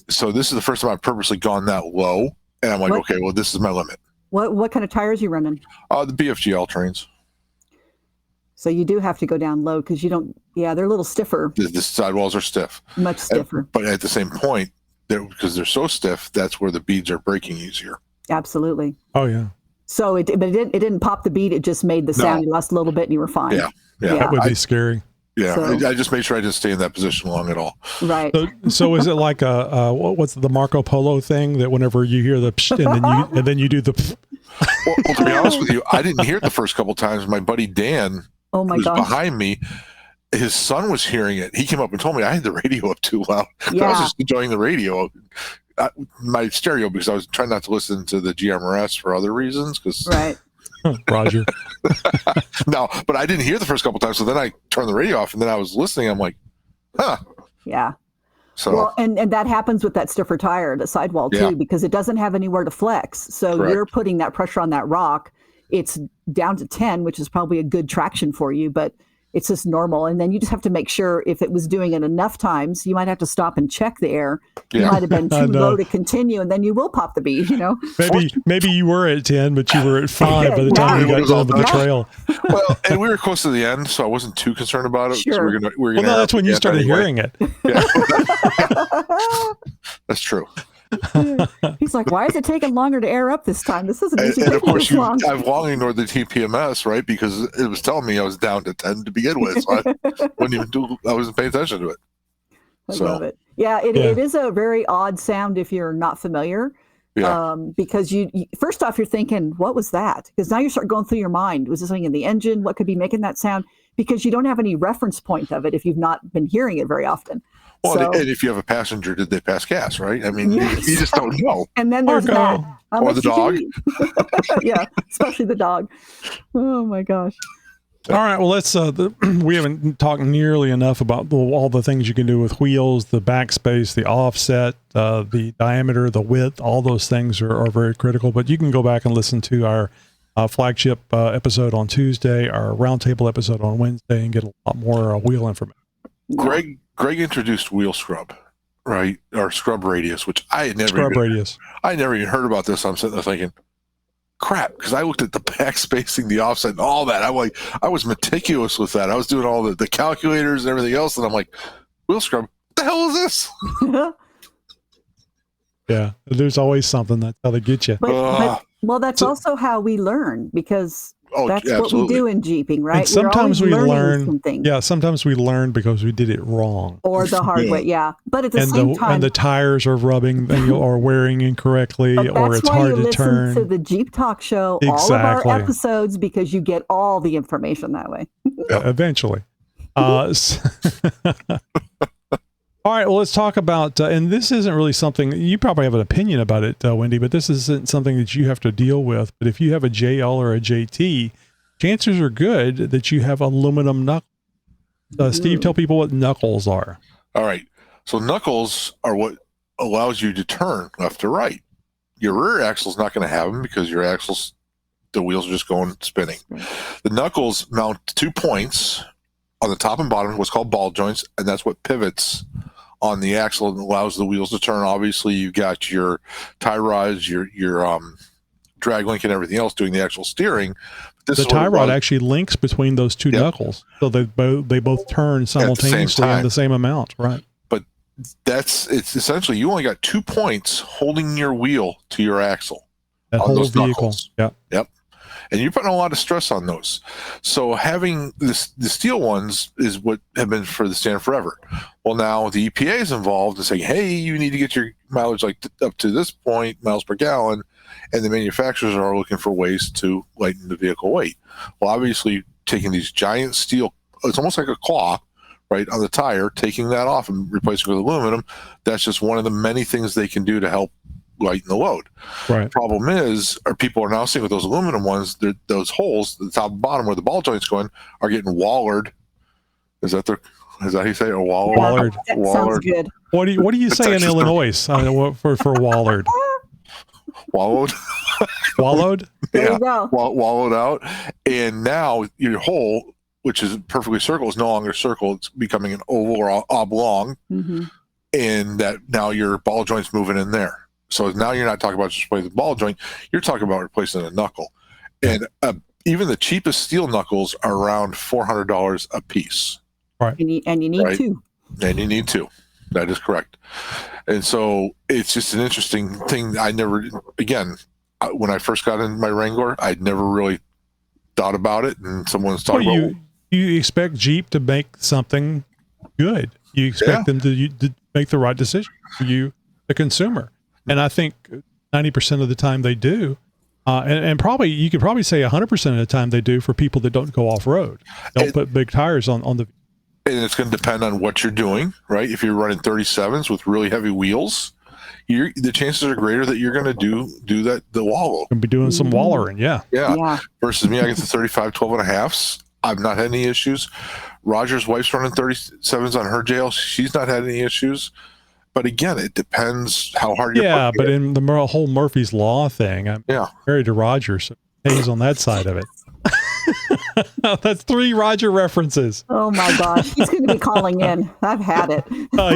So this is the first time I've purposely gone that low, and I'm like, okay, well, this is my limit. What kind of tires are you running? The BFGL trains. So you do have to go down low because you don't. Yeah, they're a little stiffer. The sidewalls are stiff. Much stiffer. But at the same point, because they're so stiff, that's where the beads are breaking easier. Absolutely. Oh yeah. So it didn't pop the bead. It just made the sound. You lost a little bit, and you were fine. Yeah. That would be scary. Yeah, so, I just made sure I didn't stay in that position long at all. Right. So is it like what's the Marco Polo thing that whenever you hear the psh, and then you do the psh? Well, to be honest with you, I didn't hear it the first couple times. My buddy Dan, who's behind me, his son was hearing it. He came up and told me I had the radio up too loud. Yeah. I was just enjoying the radio. my stereo, because I was trying not to listen to the GMRS for other reasons. Because Right. Roger. no, but I didn't hear the first couple times. So then I turned the radio off, and then I was listening. I'm like, huh. Yeah. So well, and that happens with that stiffer tire, the sidewall too, because it doesn't have anywhere to flex. So Correct. You're putting that pressure on that rock. It's down to 10, which is probably a good traction for you, but it's just normal. And then you just have to make sure if it was doing it enough times, you might have to stop and check the air. You might have been too low to continue, and then you will pop the bead, Maybe you were at 10, but you were at 5 by the time you got done with the trail. Well, and we were close to the end, so I wasn't too concerned about it. Sure. So we're gonna that's when you started hearing it. Yeah. That's true. He's like, why is it taking longer to air up this time? This isn't usually and of course, this long. I've long ignored the TPMS, right? Because it was telling me I was down to 10 to begin with. So I wasn't paying attention to it. I love it. Yeah, it is a very odd sound if you're not familiar. Yeah. Because you first off, you're thinking, what was that? Because now you start going through your mind. Was this something in the engine? What could be making that sound? Because you don't have any reference point of it if you've not been hearing it very often. Well, and if you have a passenger, did they pass gas, right? I mean, you just don't know. And then there's that. Or the dog. Yeah, especially the dog. Oh, my gosh. All right. Well, let's. We haven't talked nearly enough about all the things you can do with wheels, the backspace, the offset, the diameter, the width. All those things are very critical. But you can go back and listen to our flagship episode on Tuesday, our roundtable episode on Wednesday, and get a lot more wheel information. Greg introduced wheel scrub, right? Or scrub radius, which I had never even heard about this. I'm sitting there thinking, crap, because I looked at the backspacing, the offset, and all that. I was meticulous with that. I was doing all the calculators and everything else, and I'm like, wheel scrub, what the hell is this? Yeah, there's always something. That's how they get you. Well, that's also how we learn, because that's what we do in Jeeping, right? And sometimes we learn. Yeah, sometimes we learn because we did it wrong, or the hard way. Yeah, but at the same time, and the tires are rubbing or wearing incorrectly, or it's hard to turn. Listen to the Jeep Talk Show, all of our episodes, because you get all the information that way. Eventually. All right, well, let's talk about, and this isn't really something, you probably have an opinion about it, Wendy, but this isn't something that you have to deal with. But if you have a JL or a JT, chances are good that you have aluminum knuckles. Steve, tell people what knuckles are. All right. So knuckles are what allows you to turn left to right. Your rear axle's not going to have them because your axles, the wheels are just going spinning. The knuckles mount 2 points on the top and bottom, what's called ball joints, and that's what pivots on the axle and allows the wheels to turn. Obviously, you've got your tie rods, your drag link, and everything else doing the actual steering. The tie rod actually links between those two knuckles, so they both turn simultaneously in the same amount, right? But it's essentially you only got 2 points holding your wheel to your axle. That whole vehicle. Knuckles. Yep. And you're putting a lot of stress on those. So having the steel ones is what have been for the standard forever. Well, now the EPA is involved in saying, hey, you need to get your mileage up to this point, miles per gallon, and the manufacturers are looking for ways to lighten the vehicle weight. Well, obviously, taking these giant steel, it's almost like a claw, right, on the tire, taking that off and replacing it with aluminum, that's just one of the many things they can do to help lighten the load. Right. The problem is, people are now seeing with those aluminum ones, those holes, the top and bottom where the ball joints go in, are getting wallered. Is that how you say it? Or wallered? Sounds good. What do you say in Illinois for wallered? Wallowed. Wallowed? There you go. Wallowed out. And now your hole, which is perfectly circle, is no longer circle. It's becoming an oval or oblong. Mm-hmm. And that now your ball joint's moving in there. So now you're not talking about just replacing the ball joint. You're talking about replacing a knuckle. And even the cheapest steel knuckles are around $400 a piece. Right. And you need two. And you need two. That is correct. And so it's just an interesting thing. When I first got in my Wrangler, I'd never really thought about it. And someone was talking about... You expect Jeep to make something good. You expect them to make the right decision for you, the consumer. And I think 90% of the time they do. And probably, you could probably say 100% of the time they do for people that don't go off-road. Don't put big tires on the... And it's going to depend on what you're doing, right? If you're running 37s with really heavy wheels the chances are greater that you're going to do the wallow. Gonna be doing some wallering, yeah. Versus me, I get the 35 12.5s. I've not had any issues. Roger's wife's running 37s on her jail. She's not had any issues. But again, it depends how hard you're Yeah, but in the whole Murphy's Law thing, I'm married to Roger, so he's on that side of it. That's 3 Roger references. Oh my gosh, he's going to be calling in. I've had it.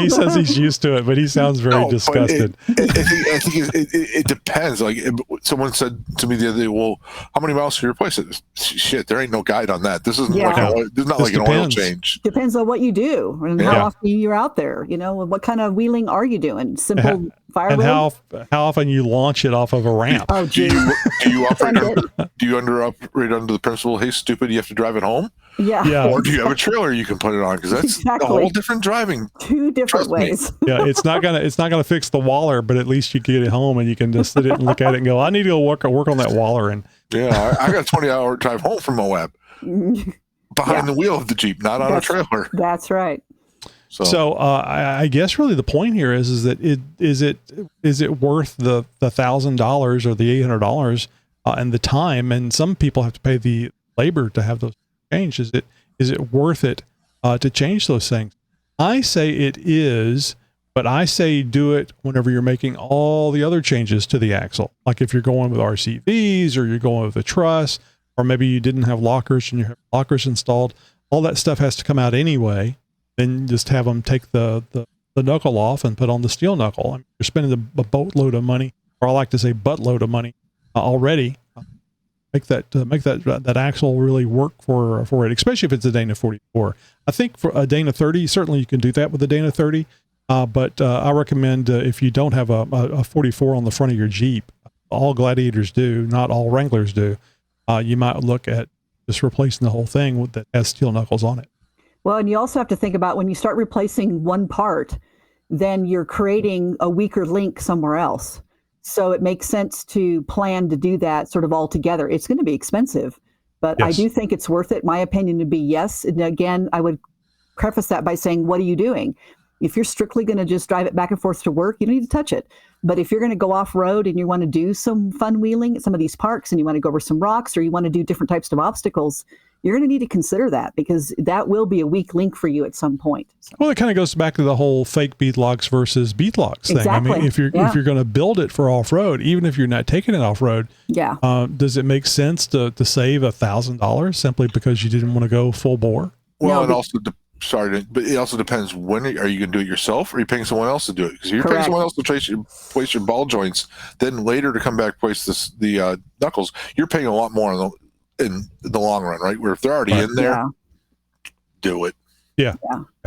He says he's used to it, but he sounds very disgusted. I think it depends. Like someone said to me the other day, "Well, how many miles can you replace it?" Shit, there ain't no guide on that. This isn't like an oil change. Depends on what you do and how often you're out there. You know, what kind of wheeling are you doing? Simple fire and road? how often you launch it off of a ramp? Oh, do you operate under the principle, "Hey, stupid, you have to drive it home"? Yeah. Or do you have a trailer you can put it on? Because that's a whole different driving. 2 different ways. Yeah, it's not gonna fix the waller, but at least you can get it home and you can just sit it and look at it and go, "I need to go work on that waller." And I got a 20-hour drive home from Moab behind the wheel of the Jeep, not on a trailer. That's right. So I guess really the point here is that is it worth the $1,000 or the $800 and the time? And some people have to pay the labor to have those changed. Is it worth it to change those things? I say it is, but I say do it whenever you're making all the other changes to the axle. Like if you're going with RCVs or you're going with a truss, or maybe you didn't have lockers and you have lockers installed, all that stuff has to come out anyway. Then just have them take the knuckle off and put on the steel knuckle. I mean, you're spending a boatload of money, or I like to say buttload of money already. Make that axle really work for it, especially if it's a Dana 44. I think for a Dana 30, certainly you can do that with a Dana 30. But I recommend if you don't have a 44 on the front of your Jeep, all Gladiators do, not all Wranglers do. You might look at just replacing the whole thing that has steel knuckles on it. Well, and you also have to think about when you start replacing one part, then you're creating a weaker link somewhere else. So it makes sense to plan to do that sort of all together. It's going to be expensive, but I do think it's worth it. My opinion would be yes. And again, I would preface that by saying, what are you doing? If you're strictly going to just drive it back and forth to work, you don't need to touch it. But if you're going to go off road and you want to do some fun wheeling at some of these parks and you want to go over some rocks or you want to do different types of obstacles, you're going to need to consider that because that will be a weak link for you at some point. So. Well, it kind of goes back to the whole fake beadlocks versus beadlocks thing. Exactly. I mean, if you're going to build it for off-road, even if you're not taking it off-road, does it make sense to save $1,000 simply because you didn't want to go full bore? Well, it also but it also depends. When are you going to do it yourself, or are you paying someone else to do it? Because if you're paying someone else to place your ball joints, then later to come back place the knuckles, you're paying a lot more in the long run, right? Where if they're already in there, do it. Yeah.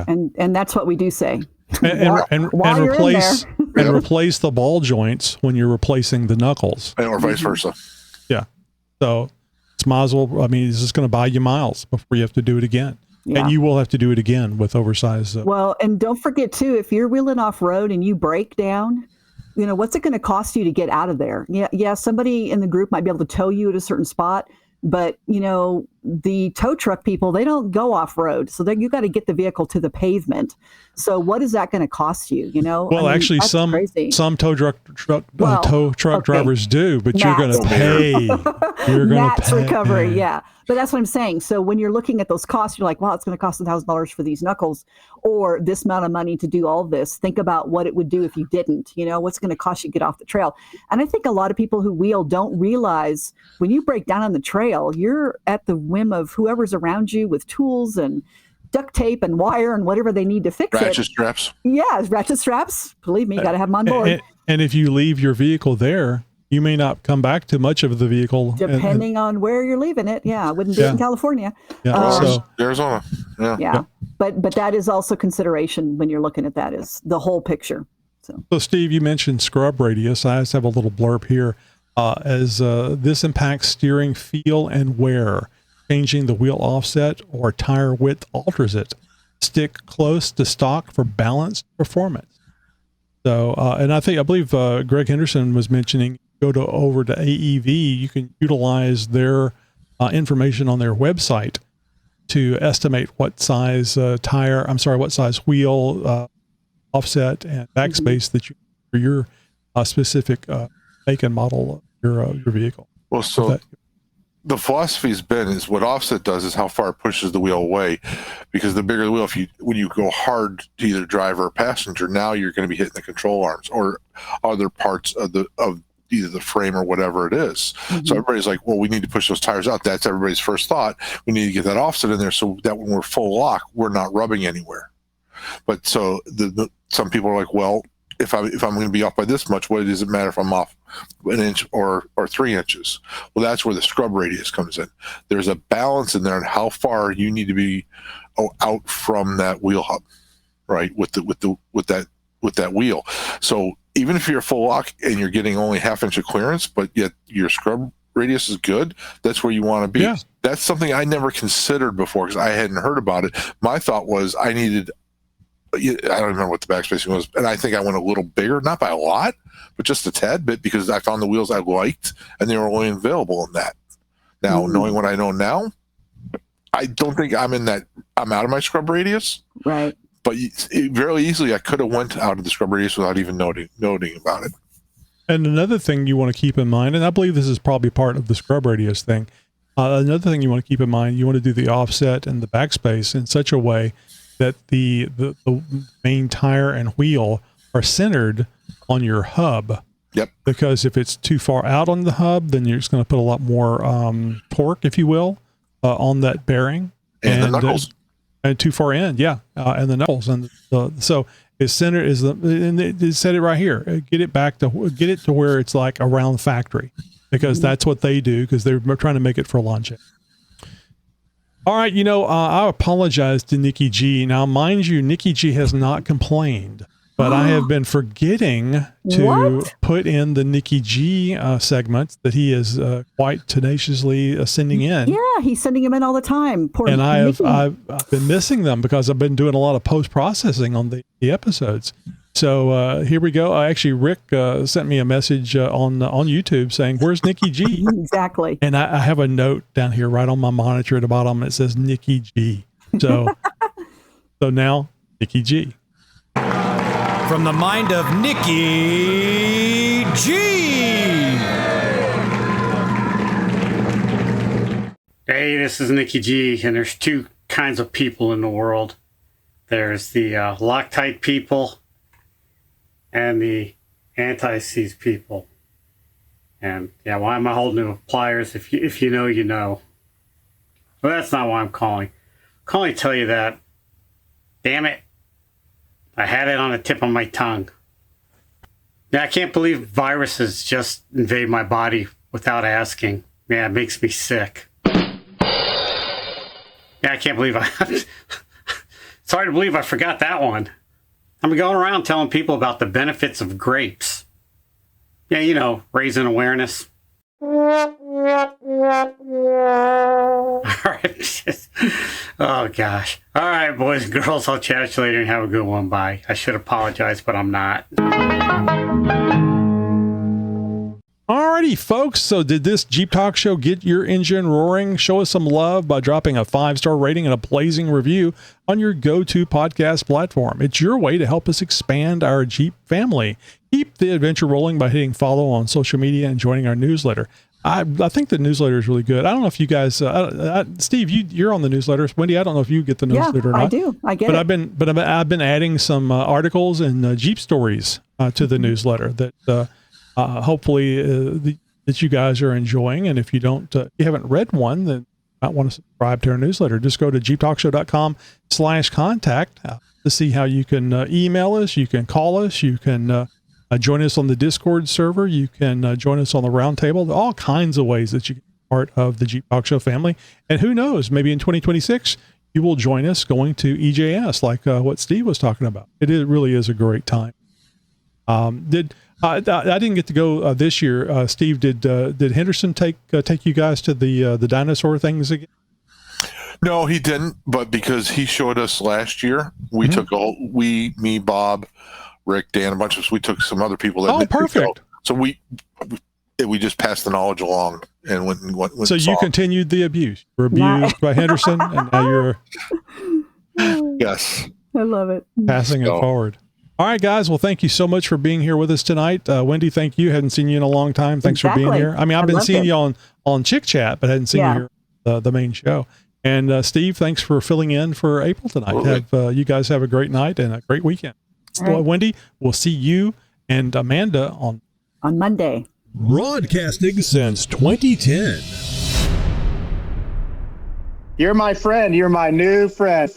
And that's what we do say. And replace replace the ball joints when you're replacing the knuckles, or vice versa. Yeah. So it's might as well. I mean, it's just going to buy you miles before you have to do it again. Yeah. And you will have to do it again with oversized. Well, and don't forget too, if you're wheeling off road and you break down, what's it going to cost you to get out of there? Yeah. Somebody in the group might be able to tow you at a certain spot, but the tow truck people, they don't go off road. So then you got to get the vehicle to the pavement. So what is that going to cost you? Well, actually some tow truck drivers do, but you're going to pay. You're going to pay. Recovery. Yeah. But that's what I'm saying. So when you're looking at those costs, you're like, well, it's going to cost $1,000 for these knuckles or this amount of money to do all this. Think about what it would do if you didn't, what's going to cost you to get off the trail. And I think a lot of people who wheel don't realize when you break down on the trail, you're at the whim of whoever's around you with tools and duct tape and wire and whatever they need to fix it. Ratchet straps. Yeah, ratchet straps. Believe me, you got to have them on board. And if you leave your vehicle there, you may not come back to much of the vehicle. Depending on where you're leaving it. Yeah, I wouldn't do it in California. Yeah, Arizona. Yeah. But that is also consideration when you're looking at that is the whole picture. So Steve, you mentioned scrub radius. I just have a little blurb here. As this impacts steering feel and wear. Changing the wheel offset or tire width alters it. Stick close to stock for balanced performance. So, and I believe Greg Henderson was mentioning, over to AEV, you can utilize their information on their website to estimate what size what size wheel offset and backspace that you for specific make and model of your vehicle. Well, so the philosophy's been is what offset does is how far it pushes the wheel away, because the bigger the wheel, when you go hard to either driver or passenger, now you're going to be hitting the control arms or other parts of either the frame or whatever it is. Mm-hmm. So everybody's like, well, we need to push those tires out. That's everybody's first thought. We need to get that offset in there so that when we're full lock, we're not rubbing anywhere. But so some people are like, well, if I'm going to be off by this much, what does it matter if I'm off an inch or 3 inches? Well, that's where the scrub radius comes in. There's a balance in there on how far you need to be out from that wheel hub, right? With that wheel. So even if you're full lock and you're getting only ½ inch of clearance, but yet your scrub radius is good, that's where you want to be. Yeah. That's something I never considered before because I hadn't heard about it. My thought was I don't remember what the backspacing was, and I think I went a little bigger, not by a lot, but just a tad bit, because I found the wheels I liked, and they were only available in that. Now, knowing what I know now, I don't think I'm out of my scrub radius. Right. But very easily, I could have went out of the scrub radius without even noting about it. And another thing you want to keep in mind, and I believe this is probably part of the scrub radius thing, another thing you want to keep in mind, you want to do the offset and the backspace in such a way that the main tire and wheel are centered on your hub. Yep. Because if it's too far out on the hub, then you're just going to put a lot more torque, if you will, on that bearing. And the knuckles. And too far in, yeah. And the knuckles. And so it's centered and they set it right here. Get it to where it's like around factory, because that's what they do, because they're trying to make it for longevity. All right, I apologize to Nikki G. Now, mind you, Nikki G has not complained, but I have been forgetting to put in the Nikki G segments that he is quite tenaciously sending in. Yeah, he's sending them in all the time. Poor and I've been missing them because I've been doing a lot of post-processing on the episodes. So here we go. Actually, Rick sent me a message on YouTube saying, "Where's Nikki G?" Exactly. And I have a note down here right on my monitor at the bottom that says Nikki G. So, so now Nikki G. From the mind of Nikki G. Hey, this is Nikki G. And there's two kinds of people in the world. There's the Loctite people and the anti-seize people. And yeah, why am I holding the pliers? If you know, you know. Well, that's not why I'm calling. I'm calling to tell you that, damn it, I had it on the tip of my tongue. Yeah, I can't believe viruses just invade my body without asking. Yeah, it makes me sick. Yeah, I can't believe it's hard to believe I forgot that one. I'm going around telling people about the benefits of grapes. Yeah, raising awareness. All right. Oh, gosh. All right, boys and girls, I'll chat you later and have a good one. Bye. I should apologize, but I'm not. Alrighty, folks. So did this Jeep Talk Show get your engine roaring? Show us some love by dropping a 5-star rating and a blazing review on your go-to podcast platform. It's your way to help us expand our Jeep family. Keep the adventure rolling by hitting follow on social media and joining our newsletter. I think the newsletter is really good. I don't know if you guys, Steve, you're on the newsletter. Wendy, I don't know if you get the newsletter or not. I do. I get it. I've been adding some articles and Jeep stories to the newsletter that hopefully that you guys are enjoying. And if you haven't read one, then you might want to subscribe to our newsletter. Just go to jeeptalkshow.com/contact to see how you can email us. You can call us. You can join us on the Discord server. You can join us on the roundtable. All kinds of ways that you can be part of the Jeep Talk Show family. And who knows, maybe in 2026, you will join us going to EJS like what Steve was talking about. It really is a great time. I didn't get to go this year. Steve, did Henderson take you guys to the dinosaur things again? No, he didn't. But because he showed us last year, we took me, Bob, Rick, Dan, a bunch of us. We took some other people. That Perfect. So we just passed the knowledge along and went. So you continued the abuse. You were abused by Henderson, and now you're yes. I love it. Passing it forward. All right, guys. Well, thank you so much for being here with us tonight. Wendy, thank you. Hadn't seen you in a long time. Thanks for being here. I mean, I've been seeing you on Chick Chat, but hadn't seen you here the main show. And Steve, thanks for filling in for April tonight. You guys have a great night and a great weekend. Right. Wendy, we'll see you and Amanda on Monday. Broadcasting since 2010. You're my friend. You're my new friend.